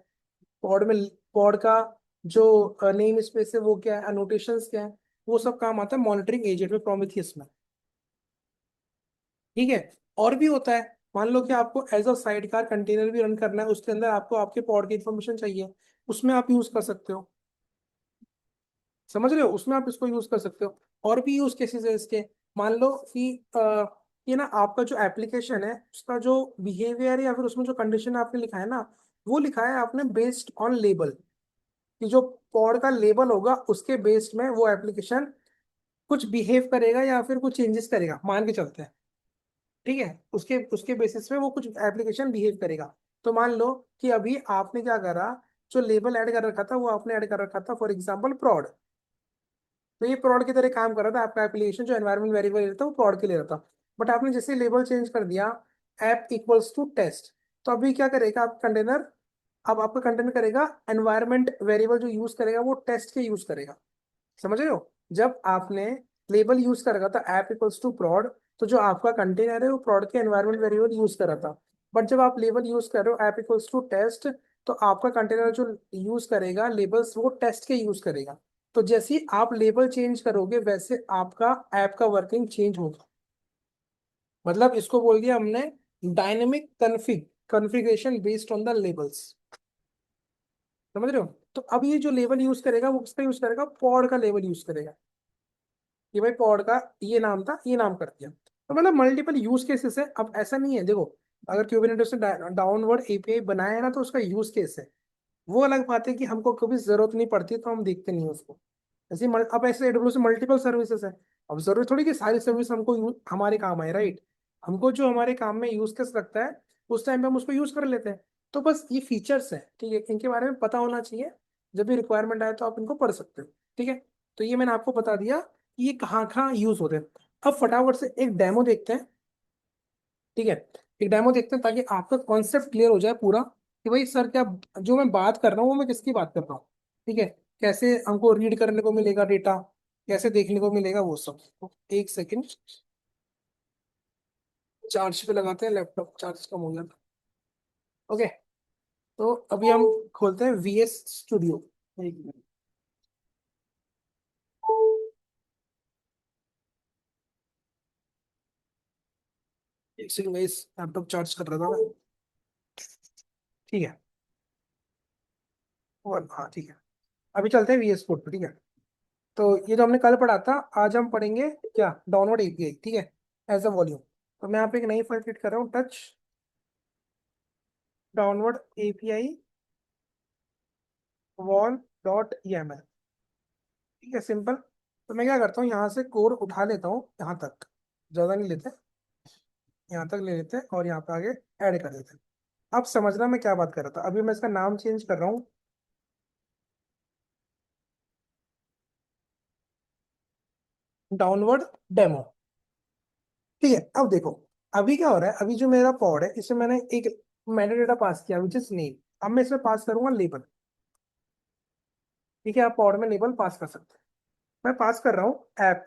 पॉड में पॉड का जो नेम स्पेस है वो क्या है, अनोटेशंस क्या है। वो सब काम आता है मॉनिटरिंग एजेंट में, प्रोमीथियस में। ठीक है, और भी होता है। मान लो कि आपको as a sidecar container भी रन करना है, उसके अंदर आपको आपके पॉड की इंफॉर्मेशन चाहिए, उसमें आप यूज कर सकते हो। समझ रहे हो? उसमें आप इसको यूज कर सकते हो। और भी यूज केसेस है इसके। मान लो कि ये ना आपका जो एप्लीकेशन है उसका जो बिहेवियर या फिर उसमें जो कंडीशन आपने लिखा है ना, वो लिखा है आपने बेस्ड ऑन लेबल, कि जो पॉड का लेबल होगा उसके बेस्ड में वो एप्लीकेशन कुछ बिहेव करेगा या फिर कुछ चेंजेस करेगा, मान के चलते हैं। ठीक है, उसके उसके बेसिस पे वो कुछ एप्लीकेशन बिहेव करेगा। तो मान लो कि अभी आपने क्या करा, जो लेबल ऐड कर रखा था वो आपने ऐड कर रखा था फॉर एग्जांपल प्रॉड। तो ये प्रॉड की तरह काम कर रहा था, आपका एप्लीकेशन जो एनवायरमेंट वेरिएबल रहता है वो प्रॉड के लिए रहता। बट आपने जैसे लेबल चेंज कर दिया, ऐप इक्वल्स टू टेस्ट, तो अभी क्या करेगा आपका कंटेनर? अब आपका कंटेनर करेगा एनवायरमेंट वेरिएबल जो यूज करेगा वो टेस्ट के यूज करेगा। समझ रहे हो? जब आपने लेबल यूज कर रखा था ऐप इक्वल्स टू prod, तो जो आपका कंटेनर है वो prod के एनवायरमेंट वेरिएबल यूज कर रहा था। बट जब आप लेबल यूज कर रहे हो ऐप इक्वल्स टू टेस्ट, तो आपका कंटेनर जो यूज करेगा लेबल्स वो टेस्ट के यूज करेगा। तो जैसे ही आप लेबल चेंज करोगे वैसे आपका ऐप का वर्किंग चेंज होगा। मतलब इसको बोल दिया हमने dynamic configuration based on the labels. समझ रहे हो? तो अब ये जो लेबल यूज करेगा वो किसका यूज करेगा? पॉड का लेबल यूज करेगा, कि भाई पॉड का ये नाम था, ये नाम कर दिया। तो मतलब मल्टीपल यूज केसेस है। अब ऐसा नहीं है, देखो, अगर क्यूबरनेटिस ने डाउनवर्ड API बनाया है ना, तो उसका यूज केस है। वो अलग बात है कि हमको कभी जरूरत नहीं पड़ती तो हम देखते नहीं है उसको। अब ऐसे AWS में मल्टीपल सर्विसेज है। अब जरूरी थोड़ी कि सारी सर्विस हमको हमारे काम आए, राइट? हमको जो हमारे काम में यूज केस लगता है उस टाइम पे हम उसको यूज कर लेते हैं। तो बस ये फीचर्स है, ठीक है, इनके बारे में पता होना चाहिए। जब भी रिक्वायरमेंट आए तो आप इनको पढ़ सकते हो। ठीक है, तो ये मैंने आपको बता दिया कि ये कहाँ कहाँ यूज होते हैं। अब फटाफट से एक डेमो देखते हैं। ठीक है, एक डेमो देखते हैं ताकि आपका कॉन्सेप्ट क्लियर हो जाए पूरा, कि भाई सर क्या जो मैं बात कर रहा हूँ वो मैं किसकी बात कर रहा हूँ। ठीक है, कैसे हमको रीड करने को मिलेगा डेटा, कैसे देखने को मिलेगा वो सब। तो एक सेकंड, चार्ज पे लगाते हैं, लैपटॉप चार्ज कम हो गया था। ओके, तो अभी हम खोलते हैं VS स्टूडियो। एक मिनट, एक सेकंड गाइस, लैपटॉप चार्ज कर रहा था मैं। ठीक है, और हाँ ठीक है, अभी चलते हैं VS कोड पे। ठीक है, तो ये जो हमने कल पढ़ा था, आज हम पढ़ेंगे क्या, डाउनलोड API। ठीक है, एज अ वॉल्यूम। तो मैं यहाँ पे एक नई फाइल क्रिएट कर रहा हूँ, touch downward API wall dot EML. ठीक है, सिंपल। तो मैं क्या करता हूँ, यहाँ से कोड उठा लेता हूँ यहाँ तक, ज़्यादा नहीं लेते, यहाँ तक ले लेते हैं और यहाँ पे आगे ऐड कर देते हैं। अब समझना मैं क्या बात कर रहा था। अभी मैं इसका नाम चेंज कर रहा हूँ, डाउनवर्ड डेमो। ठीक है, अब देखो अभी क्या हो रहा है। अभी जो मेरा पॉड है इसमें मैंने एक मेटा डेटा पास किया विच इज नेम। अब मैं इसमें पास करूंगा लेबल। ठीक है, आप पॉड में लेबल पास कर सकते हैं। मैं पास कर रहा हूँ ऐप।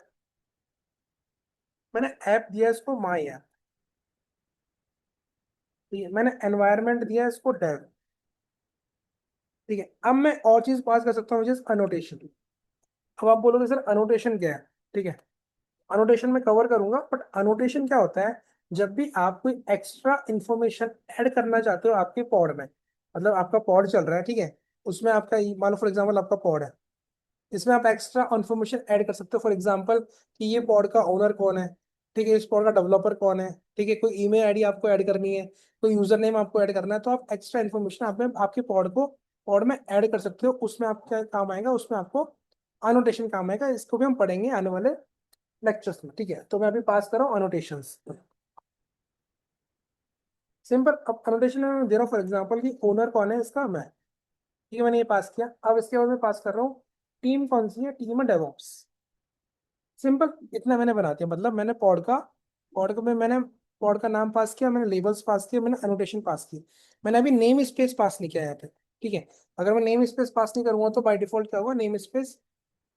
मैंने ऐप दिया इसको माई ऐप। ठीक है, मैंने एनवायरनमेंट दिया इसको डेव। ठीक है, अब मैं और चीज पास कर सकता हूँ विच इज अनोटेशन। अब आप बोलोगे सर अनोटेशन क्या है। ठीक है, अनोटेशन में कवर करूंगा, बट अनोटेशन क्या होता है, जब भी आप कोई एक्स्ट्रा इंफॉर्मेशन ऐड करना चाहते हो आपके पॉड में, मतलब आपका पॉड चल रहा है, ठीक है, उसमें आपका मान लो फॉर एग्जांपल आपका पॉड है, इसमें आप एक्स्ट्रा इन्फॉर्मेशन ऐड कर सकते हो। फॉर एग्जांपल कि ये पॉड का ओनर कौन है, ठीक है, इस पॉड का डेवलपर कौन है, ठीक है, कोई ईमेल आईडी आपको ऐड करनी है, कोई यूजर नेम आपको ऐड करना है, तो आप एक्स्ट्रा इन्फॉर्मेशन आप में आपके पॉड में ऐड कर सकते हो। उसमें आपका काम आएगा, उसमें आपको अनोटेशन काम आएगा। इसको भी हम पढ़ेंगे आने वाले लेक्चर्स में। ठीक है, तो मैं अभी पास कर रहा हूँ अनोटेशंस। सिंपल। अब अनोटेशन में मैं दे रहा हूँ फॉर एग्जांपल कि ओनर कौन है इसका, मैं। ठीक है, मैंने ये पास किया। अब इसके बाद मैं पास कर रहा हूँ टीम कौन सी है, टीम है डेवऑप्स। सिंपल, इतना मैंने बना दिया। मतलब मैंने पॉड को मैंने पॉड का नाम पास किया, मैंने लेबल्स पास किया, मैंने अनोटेशन पास की। मैंने अभी नेम स्पेस पास नहीं किया यहाँ पे। ठीक है, अगर मैं नेम स्पेस पास नहीं करूंगा तो बाय डिफॉल्ट क्या होगा, name space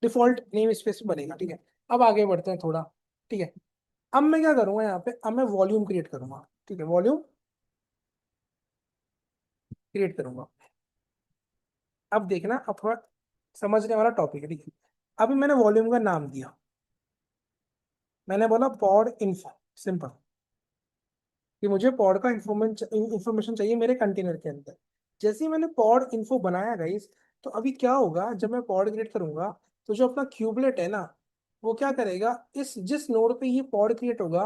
default name space बनेगा। ठीक है, अब आगे बढ़ते हैं थोड़ा। ठीक है, अब मैं क्या करूंगा यहाँ पे, अब मैं वॉल्यूम क्रिएट करूंगा। ठीक है, वॉल्यूम क्रिएट करूंगा। अब देखना, अब थोड़ा समझने वाला टॉपिक है। ठीक है, अभी मैंने वॉल्यूम का नाम दिया, मैंने बोला पॉड इन्फो। सिंपल, कि मुझे पॉड का इंफॉर्मेशन चाहिए मेरे कंटेनर के अंदर। जैसे ही मैंने पॉड इन्फो बनाया गाइस, तो अभी क्या होगा, जब मैं पॉड क्रिएट करूंगा तो जो अपना क्यूबलेट है ना, वो क्या करेगा, इस जिस नोड पे ये पॉड क्रिएट होगा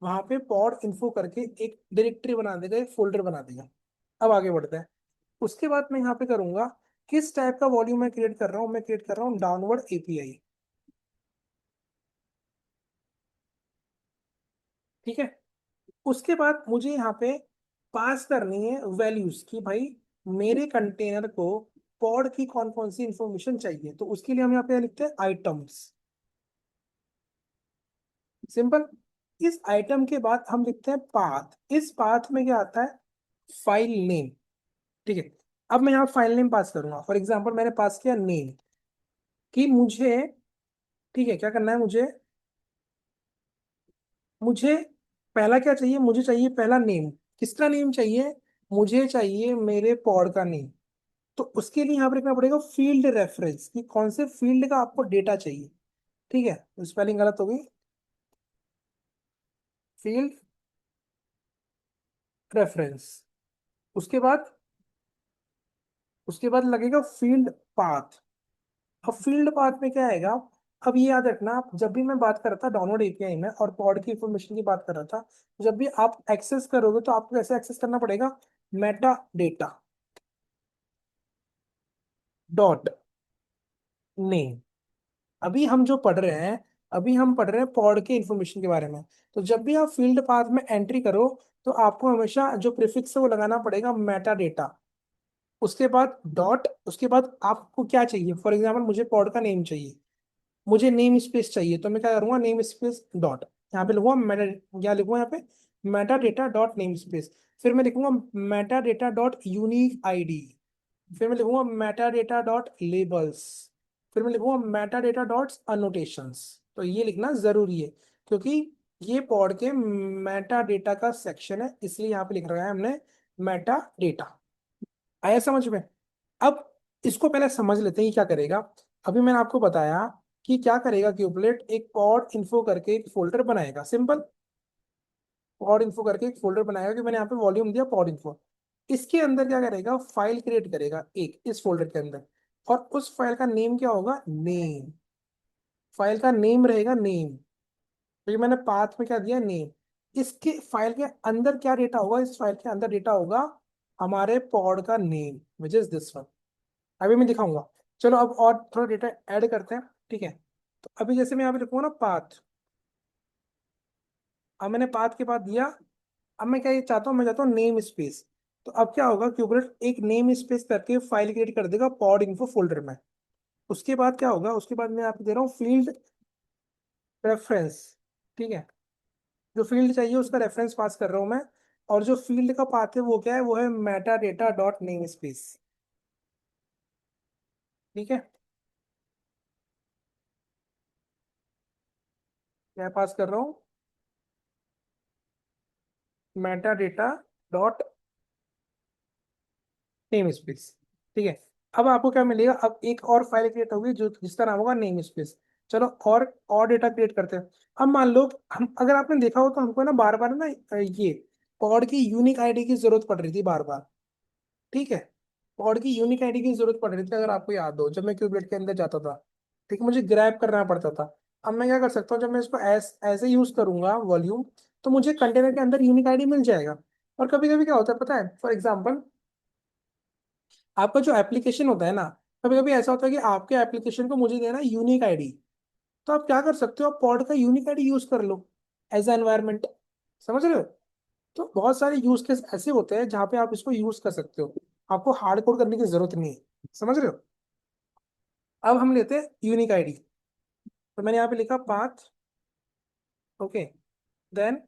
वहां पे पॉड इन्फो करके एक डायरेक्टरी बना देगा, एक फोल्डर बना देगा। अब आगे बढ़ते हैं। उसके बाद मैं यहाँ पे करूंगा, किस टाइप का वॉल्यूम मैं क्रिएट कर रहा हूँ, मैं क्रिएट कर रहा हूँ डाउनवर्ड एपीआई। ठीक है, उसके बाद मुझे यहाँ पे पास करनी है वैल्यूज की भाई, मेरे कंटेनर को पॉड की कौन कौन सी इंफॉर्मेशन चाहिए। तो उसके लिए हम यहाँ पे लिखते हैं आइटम्स। सिंपल। इस आइटम के बाद हम लिखते हैं पाथ। इस पाथ में क्या आता है, फाइल नेम। ठीक है, अब मैं यहाँ फाइल नेम पास करूंगा। फॉर एग्जांपल मैंने पास किया नेम, कि मुझे, ठीक है, क्या करना है मुझे, मुझे पहला क्या चाहिए, मुझे चाहिए पहला नेम। किसका नेम चाहिए, मुझे चाहिए मेरे पॉड का नेम। तो उसके लिए यहाँ पर लिखना पड़ेगा फील्ड रेफरेंस, कि कौन से फील्ड का आपको डेटा चाहिए। ठीक है, स्पेलिंग गलत हो गई, फील्ड रेफरेंस। उसके बाद, उसके बाद लगेगा फील्ड पाथ। अब फील्ड पाथ में क्या आएगा, अब ये याद रखना, आप जब भी मैं बात कर रहा था डाउनलोड एपीआई में और पॉड की इंफॉर्मेशन की बात कर रहा था, जब भी आप एक्सेस करोगे तो आपको कैसे एक्सेस करना पड़ेगा, मेटा डेटा डॉट नेम। अभी हम जो पढ़ रहे हैं, अभी हम पढ़ रहे हैं पॉड के इंफॉर्मेशन के बारे में। तो जब भी आप फील्ड पाथ में एंट्री करो तो आपको हमेशा जो प्रीफिक्स है वो लगाना पड़ेगा मेटा डेटा। उसके बाद डॉट, उसके बाद आपको क्या चाहिए, फॉर एग्जाम्पल मुझे पॉड का नेम चाहिए, मुझे नेम स्पेस चाहिए, तो मैं क्या करूंगा, नेम स्पेस डॉट, यहाँ पे लिखूंगा मेटा, क्या लिखूंगा यहाँ पे, Meta data dot name space. फिर मैं लिखूंगा Meta data dot unique ID. फिर मैं लिखूंगा मेटा डेटा डॉट लेबल्स। फिर मैं लिखूंगा मेटा डेटा डॉट अनोटेशंस। तो ये लिखना जरूरी है, क्योंकि ये पॉड के मेटा डेटा का सेक्शन है, इसलिए यहाँ पे लिख रखा है हमने मेटा डेटा। आया समझ में। अब इसको पहले समझ लेते हैं कि क्या करेगा। अभी मैंने आपको बताया कि क्या करेगा क्यूबलेट, एक पॉड इन्फो करके एक फोल्डर बनाएगा। सिंपल, पॉड इन्फो करके एक फोल्डर बनाएगा, कि मैंने यहाँ पे वॉल्यूम दिया पॉड इन्फो। इसके अंदर क्या करेगा, फाइल क्रिएट करेगा एक इस फोल्डर के अंदर, और उस फाइल का नेम क्या होगा, नेम। फाइल का नेम रहेगा नेम, तो ये मैंने पाथ में क्या दिया, नेम। इसके फाइल के अंदर क्या डेटा होगा, इस फाइल के अंदर डेटा होगा हमारे पॉड का name which is this one. अभी मैं दिखाऊंगा। चलो अब और थोड़ा डेटा ऐड करते हैं, ठीक है। तो अभी जैसे मैं यहाँ पे लिखूंगा ना पाथ, अब मैंने पाथ के बाद दिया। अब मैं क्या ये चाहता हूँ, मैं चाहता हूँ नेम स्पेस। तो अब क्या होगा, क्यूबलेट एक नेम स्पेस करके फाइल क्रिएट कर देगा पॉड इन्फो फोल्डर में। उसके बाद क्या होगा, उसके बाद मैं आपको दे रहा हूँ फील्ड रेफरेंस, ठीक है। जो फील्ड चाहिए उसका रेफरेंस पास कर रहा हूँ मैं। और जो फील्ड का पाथ है वो क्या है, वो है Meta data dot name space, ठीक है। मैं पास कर रहा हूँ Meta data dot name space, ठीक है। अब आपको क्या मिलेगा, अब एक और फाइल क्रिएट होगी जो जिसका नाम होगा नेम स्पेस। चलो और डेटा क्रिएट करते हैं। अब मान लो हम, अगर आपने देखा हो तो हमको ना बार बार ना ये पॉड की यूनिक आईडी की जरूरत पड़ रही थी बार बार, ठीक है। पॉड की यूनिक आईडी की जरूरत पड़ रही थी, अगर आपको याद हो जब मैं क्यूबलेट के अंदर जाता था, ठीक है, मुझे ग्रैब करना पड़ता था। अब मैं क्या कर सकता हूँ, जब मैं इसको ऐसे यूज करूंगा वॉल्यूम, तो मुझे कंटेनर के अंदर यूनिक आईडी मिल जाएगा। और कभी कभी क्या होता है पता है, फॉर एग्जाम्पल आपका जो एप्लीकेशन होता है ना, कभी कभी ऐसा होता है कि आपके एप्लीकेशन को मुझे देना है यूनिक आईडी। तो आप क्या कर सकते हो, आप पॉड का यूनिक आईडी यूज कर लो एज ए एनवायरमेंट, समझ रहे हो। तो बहुत सारे यूज केस ऐसे होते हैं जहाँ पे आप इसको यूज कर सकते हो, आपको हार्ड कोड करने की जरूरत नहीं है, समझ रहे हो। अब हम लेते हैं यूनिक आईडी। तो मैंने यहाँ पे लिखा path, okay, then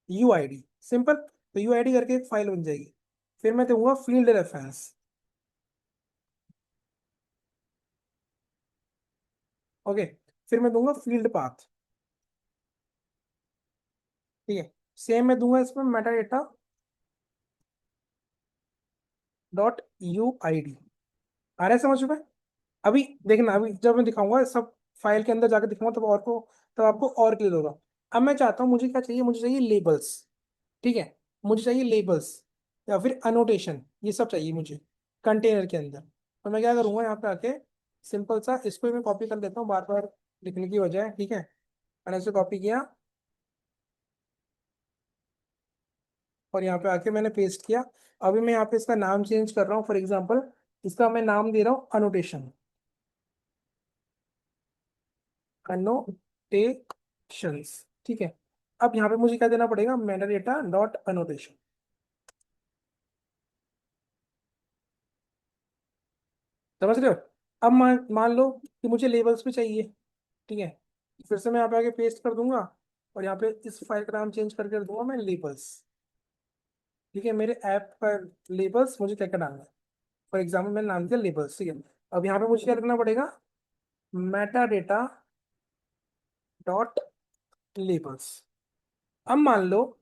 U I D, simple. तो यू आई डी करके एक फाइल बन जाएगी। फिर मैं दूंगा फील्ड रेफरेंस, ओके। फिर मैं दूंगा फील्ड पाथ, ठीक है। सेम मैं दूंगा इसमें meta data dot U I D. आ रहा है समझ में। अभी देखना, अभी जब मैं दिखाऊंगा सब फाइल के अंदर जाकर दिखाऊंगा तब और को, तब आपको और क्लियर होगा। अब मैं चाहता हूँ, मुझे क्या चाहिए, मुझे चाहिए लेबल्स, ठीक है। मुझे चाहिए लेबल्स या फिर अनोटेशन, ये सब चाहिए मुझे कंटेनर के अंदर। तो मैं क्या करूंगा, यहाँ पे आके सिंपल सा इसको ही मैं कॉपी कर लेता हूँ बार बार लिखने की बजाय, ठीक है। मैंने इसे कॉपी किया और यहाँ पे आके मैंने पेस्ट किया। अभी मैं यहाँ पे इसका नाम चेंज कर रहा हूँ, फॉर एग्जाम्पल इसका मैं नाम दे रहा हूँ अनोटेशन, अनोटेशंस, ठीक है। अब यहाँ पे मुझे क्या देना पड़ेगा, मेटा डेटा डॉट अनोटेशन, समझ रहे हो। अब मान मान लो कि मुझे लेबल्स भी चाहिए, ठीक है। फिर से मैं यहाँ पे आके पेस्ट कर दूंगा और यहाँ पे इस फाइल का नाम चेंज करके रख दूंगा मैं लेबल्स, ठीक है। मेरे ऐप पर लेबल्स मुझे क्या क्या डालना है, फॉर एग्जाम्पल मैंने नाम दिया लेबल्स, ठीक है। अब यहाँ पे मुझे क्या करना पड़ेगा, मेटा डेटा डॉट लेबल्स। अब मान लो,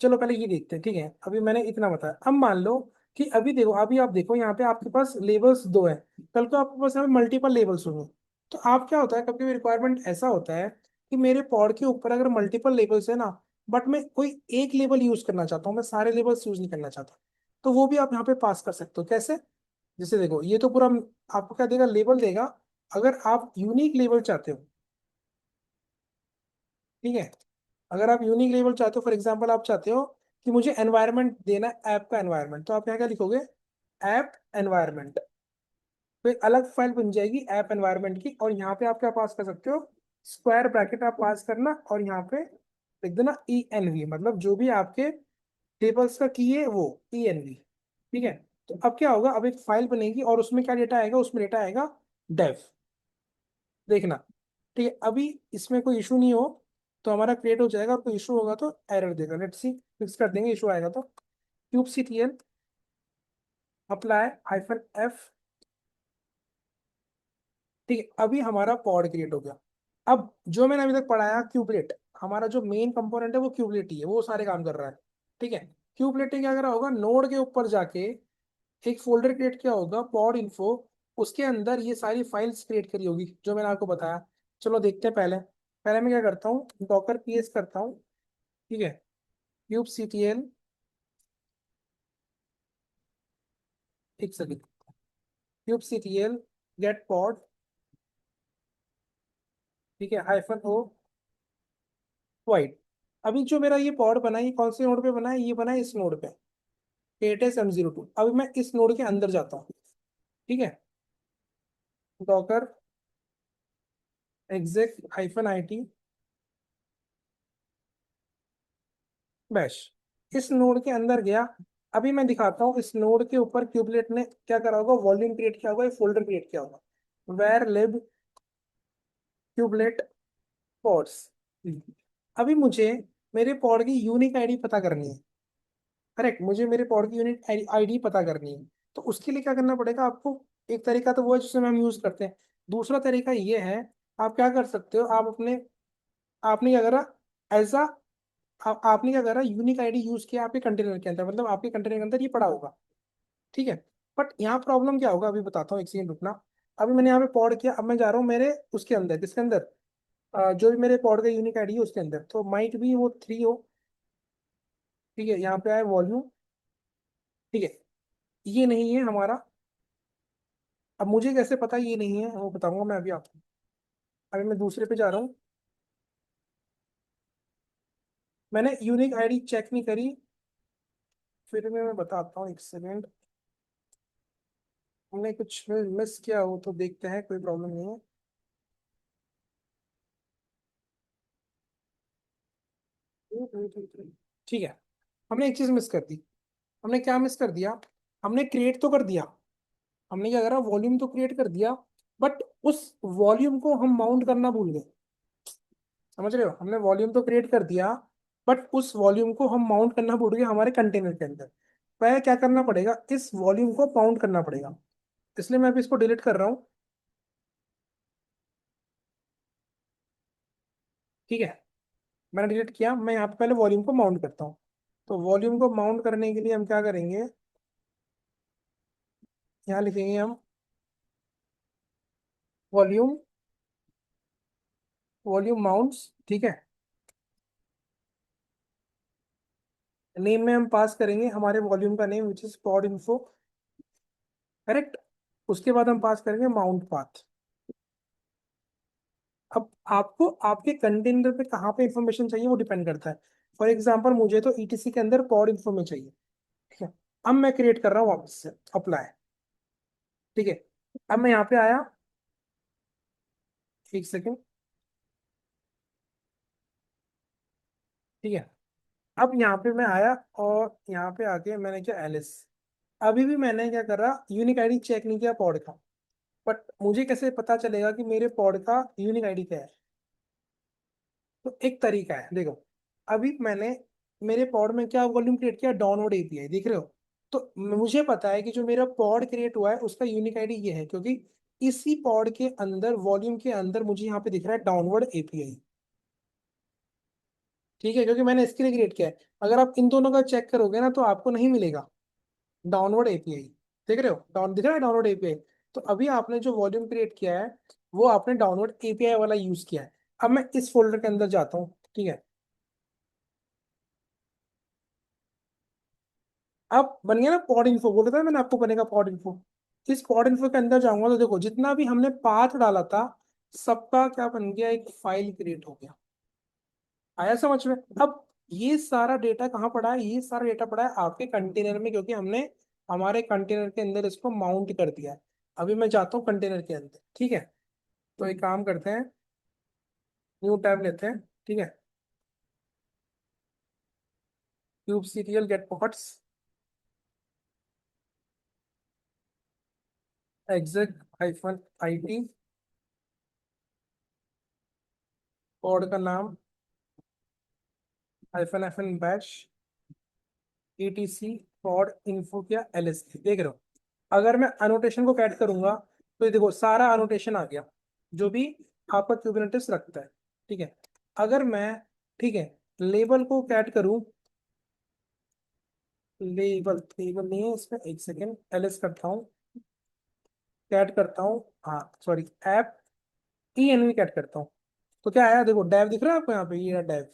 चलो पहले ये देखते हैं, ठीक है। अभी मैंने इतना बताया, अब मान लो कि अभी देखो, अभी आप देखो यहाँ पे आपके पास लेबल्स दो है, कल को आपके पास यहाँ पे मल्टीपल लेबल्स होंगे। तो आप क्या होता है, कभी कभी रिक्वायरमेंट ऐसा होता है कि मेरे पॉड के ऊपर अगर मल्टीपल लेबल्स है ना, बट मैं कोई एक लेबल यूज करना चाहता हूँ, मैं सारे लेबल्स यूज नहीं करना चाहता, तो वो भी आप यहाँ पे पास कर सकते हो। कैसे, जैसे देखो ये तो पूरा आपको क्या देगा, लेबल देगा। अगर आप यूनिक लेबल चाहते हो, ठीक है, अगर आप यूनिक लेबल चाहते हो, फॉर एग्जांपल आप चाहते हो कि मुझे एनवायरनमेंट देना है, ऐप का एनवायरनमेंट, तो आप यहाँ क्या लिखोगे, ऐप एनवायरनमेंट। तो एक अलग फाइल बन जाएगी ऐप एनवायरनमेंट की, और यहाँ पे आप क्या पास कर सकते हो, स्क्वायर ब्रैकेट आप पास करना और यहाँ पे लिख देना ई एन वी, मतलब जो भी आपके टेबल्स का की है वो ई एन वी, ठीक है। तो अब क्या होगा, अब एक फाइल बनेगी और उसमें क्या डेटा आएगा, उसमें डेटा आएगा डेव, देखना, ठीक है। अभी इसमें कोई इशू नहीं हो तो हमारा क्रिएट हो जाएगा, और कोई इशू होगा तो एरर देगा, लेट्स सी, फिक्स कर देंगे इशू आएगा तो। Kube C T L apply hyphen F, ठीक है। अभी हमारा पॉड क्रिएट हो गया। अब जो मैंने अभी तक पढ़ाया क्यूबलेट, हमारा जो मेन कंपोनेंट है वो क्यूबलेट ही है, वो सारे काम कर रहा है, ठीक है। क्यूबलेट ने क्या करा होगा, नोड के ऊपर जाके एक फोल्डर क्रिएट किया होगा पॉड इन्फो, उसके अंदर ये सारी फाइल्स क्रिएट करी होगी जो मैंने आपको बताया। चलो देखते हैं पहले। पहले मैं क्या करता हूँ, डॉकर पीएस करता हूँ, ठीक है। क्यूब सी टी एल, एक second, kube C T L get pod, ठीक है, हाइफन ओ वाइड। अभी जो मेरा ये पॉड बना है, ये कौन से नोड पे बना है? ये बना है इस नोड पे, ATS-M02। अभी मैं इस नोड के अंदर जाता हूँ, ठीक है। डॉकर exec-it बैश, इस नोड के अंदर गया। अभी मैं दिखाता हूँ इस नोड के ऊपर क्यूबलेट ने क्या करा होगा, वॉल्यूम क्रिएट किया होगा, फोल्डर क्रिएट किया होगा, वेर लिब क्यूबलेट पॉड्स। अभी मुझे मेरे पॉड की यूनिक आईडी पता करनी है। करेक्ट, मुझे मेरे पॉड की यूनिक आईडी पता करनी है। तो उसके लिए क्या करना पड़ेगा आपको? एक तरीका तो वो है जिसमें हम यूज करते हैं। दूसरा तरीका ये है, आप क्या कर सकते हो, आप अपने, आपने क्या करा, एज अ, आपने क्या करा, यूनिक आईडी यूज किया आपके कंटेनर के अंदर, मतलब आपके कंटेनर के अंदर ये पड़ा होगा, ठीक है। बट यहाँ प्रॉब्लम क्या होगा, अभी बताता हूँ, एक सेकंड रुकना। अभी मैंने यहाँ पे पॉड किया, अब मैं जा रहा हूँ मेरे उसके अंदर, किसके अंदर, जो भी मेरे पॉड का यूनिक आईडी है उसके अंदर, तो माइट भी वो 3 हो, ठीक है। यहाँ पे आए वॉल्यूम, ठीक है, ये नहीं है हमारा। अब मुझे कैसे पता ये नहीं है, वो बताऊंगा मैं अभी आपको। अभी मैं दूसरे पे जा रहा हूँ, मैंने यूनिक आईडी चेक नहीं करी, फिर मैं बताता हूँ, एक सेकेंड। हमने कुछ मिस किया हो तो देखते हैं, कोई प्रॉब्लम नहीं है। ठीक है, हमने एक चीज मिस कर दी। हमने क्या मिस कर दिया? हमने क्रिएट तो कर दिया, हमने क्या करा, वॉल्यूम तो क्रिएट कर दिया, बट उस वॉल्यूम को हम माउंट करना भूल गए। समझ रहे हो, हमने वॉल्यूम तो क्रिएट कर दिया, बट उस वॉल्यूम को हम माउंट करना भूल गए हमारे कंटेनर के अंदर। पहले क्या करना पड़ेगा, इस वॉल्यूम को माउंट करना पड़ेगा। इसलिए मैं अभी इसको डिलीट कर रहा हूँ, ठीक है। मैंने डिलीट किया, मैं यहाँ पे पहले वॉल्यूम को माउंट करता हूँ। तो वॉल्यूम को माउंट करने के लिए हम क्या करेंगे, यहाँ लिखेंगे हम वॉल्यूम, वॉल्यूम माउंट्स, ठीक है। नेम में हम पास करेंगे हमारे वॉल्यूम का name, which is pod info, correct. उसके बाद हम पास करेंगे माउंट पाथ। अब आपको आपके कंटेनर पे कहाँ पे इंफॉर्मेशन चाहिए वो डिपेंड करता है। फॉर एग्जाम्पल मुझे तो ETC के अंदर पॉड इन्फो में चाहिए, ठीक है। अब मैं क्रिएट कर रहा हूँ वापस से, अप्लाई, ठीक है। अब मैं यहाँ पे आया, एक सेकेंड, ठीक है। अब यहाँ पे मैं आया, और यहाँ पे आके मैंने किया एलिस। अभी भी मैंने क्या करा, यूनिक आईडी चेक नहीं किया पॉड का। बट मुझे कैसे पता चलेगा कि मेरे पॉड का यूनिक आईडी क्या है? तो एक तरीका है, देखो। अभी मैंने मेरे पॉड में क्या वॉल्यूम क्रिएट किया, डाउनलोड API, देख रहे हो। तो मुझे पता है कि जो मेरा पॉड क्रिएट हुआ है उसका यूनिक आईडी ये है, क्योंकि इसी पॉड के अंदर, वॉल्यूम के अंदर मुझे यहाँ पे दिख रहा है डाउनवर्ड API, ठीक है, क्योंकि मैंने इसके लिए क्रिएट किया है। अगर आप इन दोनों का चेक करोगे ना तो आपको नहीं मिलेगा डाउनवर्ड API। देख रहे हो, डाउन दिख रहा है डाउनलोड API। तो अभी आपने जो वॉल्यूम क्रिएट किया है वो आपने डाउनलोड API वाला यूज किया है। अब मैं इस फोल्डर के अंदर जाता हूँ, ठीक है। अब बन गया ना पॉड इन्फो, बोल रहा था मैंने आपको बनेगा पॉड इन्फो। इस पॉड इन्फो के अंदर जाऊंगा तो देखो जितना भी हमने पाथ डाला था, सबका क्या बन गया, एक फाइल क्रिएट हो गया। आया समझ में? अब ये सारा डेटा कहाँ पड़ा है, ये सारा डेटा पड़ा है आपके कंटेनर में, क्योंकि हमने हमारे कंटेनर के अंदर इसको माउंट कर दिया है। अभी मैं जाता हूँ कंटेनर के अंदर, ठीक है। तो एक काम करते हैं, न्यू टैब लेते हैं, ठीक है। Kube serial get pods exec-it, code का नाम -FN bash, ETC pod info किया LSD, देख रहे हो। अगर मैं अनोटेशन को ऐड करूंगा तो ये देखो सारा अनोटेशन आ गया, जो भी आपका क्यूबरनेटिस रखता है, ठीक है। अगर मैं, ठीक है, लेबल को ऐड करूं, लेबल, लेबल नहीं है इसमें, एक सेकेंड, LS करता हूँ, ऐड करता हूँ, हाँ सॉरी, ऐप ENV ऐड करता हूँ। तो क्या आया, देखो डैव दिख रहा है आपको यहाँ पे, ये डैव,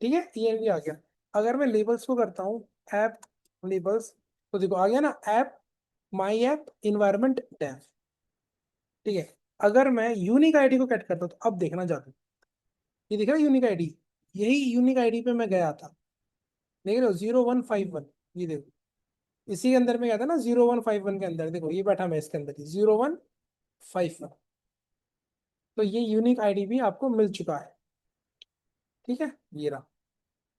ठीक है, ENV आ गया। अगर मैं लेबल्स को करता हूँ, ऐप लेबल्स, तो देखो आ गया ना, app my app environment dive, ठीक है। अगर मैं यूनिक आईडी को कैट करता हूँ तो अब देखना जादू, ये दिख रहा है यूनिक आईडी। यही यूनिक आईडी पे मैं गया था, देख रहे हो 0151, ये देखो इसी के अंदर में गया था ना, 0151 के अंदर देखो ये बैठा मैं इसके अंदर ही 0151। तो ये यूनिक आईडी भी आपको मिल चुका है, ठीक है, ये रहा।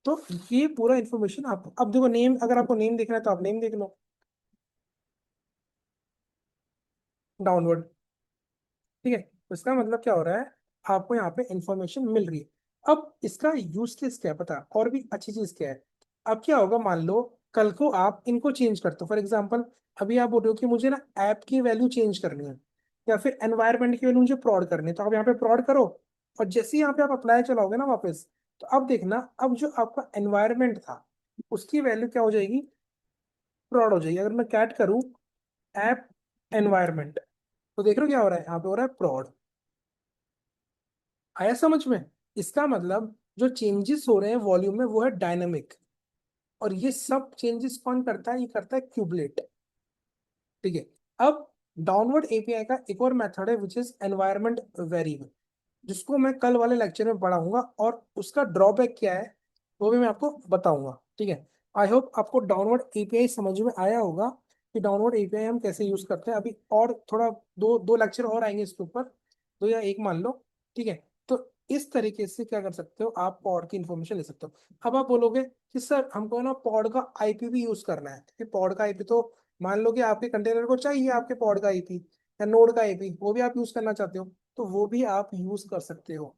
तो ये पूरा इन्फॉर्मेशन आप, अब देखो नेम, अगर आपको नेम देखना है तो आप नेम देख लो, डाउनवर्ड, ठीक है। तो इसका मतलब क्या हो रहा है, आपको यहाँ पे इंफॉर्मेशन मिल रही है। अब इसका यूज केस क्या है पता है? और भी अच्छी चीज क्या है, अब क्या होगा, मान लो कल को आप इनको चेंज करते हो, फॉर एग्जाम्पल अभी आप बोल रहे हो कि मुझे ना ऐप की वैल्यू चेंज करनी है, या फिर एनवायरनमेंट की वैल्यू मुझे प्रॉड करनी है, तो आप यहाँ पे प्रॉड करो, और जैसे ही यहाँ पे आप अप्लाई चलाओगे ना वापस, तो अब देखना, अब जो आपका एनवायरनमेंट था उसकी वैल्यू क्या हो जाएगी, प्रॉड हो जाएगी। अगर मैं कैट करूँ ऐप एनवायरनमेंट, तो देख रहे हो क्या हो रहा है, यहाँ पे हो रहा है प्रॉड। आया समझ में? इसका मतलब जो चेंजेस हो रहे हैं वॉल्यूम में वो है डायनामिक, और ये सब चेंजेस कौन करता है, ये करता है क्यूबलेट, ठीक है। अब डाउनवर्ड एपीआई का एक और मेथड है विच इज एनवायरनमेंट वेरिएबल, जिसको मैं कल वाले लेक्चर में पढ़ाऊंगा, और उसका ड्रॉबैक क्या है वो भी मैं आपको बताऊंगा, ठीक है। आई होप आपको डाउनवर्ड एपीआई समझ में आया होगा कि डाउनवर्ड एपीआई हम कैसे यूज करते हैं। अभी और थोड़ा दो दो लेक्चर और आएंगे इसके ऊपर, दो या एक मान लो, ठीक है। तो इस तरीके से क्या कर सकते हो, आप पॉड की इंफॉर्मेशन ले सकते हो। अब आप बोलोगे कि सर हमको ना पॉड का आईपी भी यूज करना है, क्योंकि पॉड का आईपी तो मान लो कि आपके कंटेनर को चाहिए आपके पॉड का आईपी या नोड का आईपी, वो भी आप यूज करना चाहते हो, तो वो भी आप यूज कर सकते हो,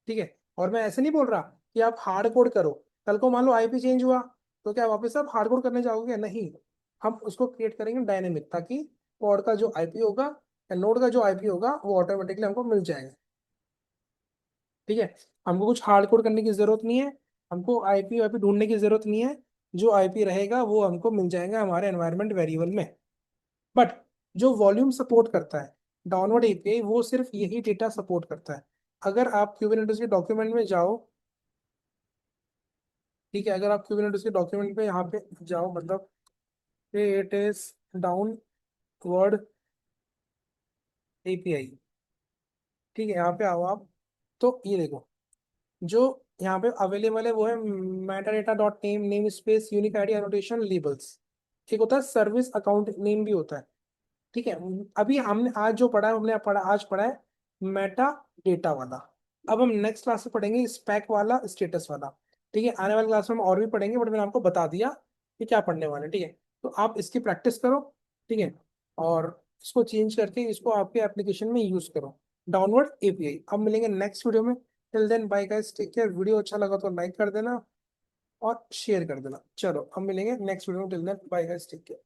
ठीक है। और मैं ऐसे नहीं बोल रहा कि आप हार्ड कोड करो, कल को मान लो आईपी चेंज हुआ तो क्या वापस आप हार्ड कोड करने जाओगे, नहीं। हम उसको क्रिएट करेंगे डायनेमिक, ताकि पॉड का जो आईपी होगा या नोड का जो आईपी होगा वो ऑटोमेटिकली हमको मिल जाएगा, ठीक है। हमको कुछ हार्ड कोड करने की जरूरत नहीं है, हमको आईपी वाईपी ढूंढने की जरूरत नहीं है, जो आईपी रहेगा वो हमको मिल जाएगा हमारे एनवायरनमेंट वेरिएबल में। बट जो वॉल्यूम सपोर्ट करता है डाउनवर्ड एपीआई, वो सिर्फ यही डेटा सपोर्ट करता है। अगर आप क्यूबरनेटिस के डॉक्यूमेंट में जाओ, ठीक है, अगर आप क्यूबरनेटिस के डॉक्यूमेंट पे यहाँ पे जाओ, मतलब इट इज डाउनवर्ड एपीआई, ठीक है, यहाँ पे आओ आप, तो ये देखो जो यहाँ पे अवेलेबल है वो है Meta data dot name, name space, unique ID, annotation, labels, एक होता है सर्विस अकाउंट नेम भी होता है, ठीक है। अभी हमने आज जो पढ़ा है, हमने आज पढ़ा है मेटा डेटा वाला। अब हम नेक्स्ट क्लास में पढ़ेंगे स्पैक वाला, स्टेटस वाला, ठीक है। आने वाली क्लास में हम और भी पढ़ेंगे, बट मैंने आपको बता दिया कि क्या पढ़ने वाले हैं, ठीक है। तो आप इसकी प्रैक्टिस करो, ठीक है, और इसको चेंज करके इसको आपके एप्लीकेशन में यूज करो, डाउनवर्ड एपीआई। अब मिलेंगे नेक्स्ट वीडियो में, till then bye guys, take care. Video अच्छा लगा तो लाइक कर देना और शेयर कर देना। चलो अब मिलेंगे नेक्स्ट वीडियो में, till then bye guys, take care.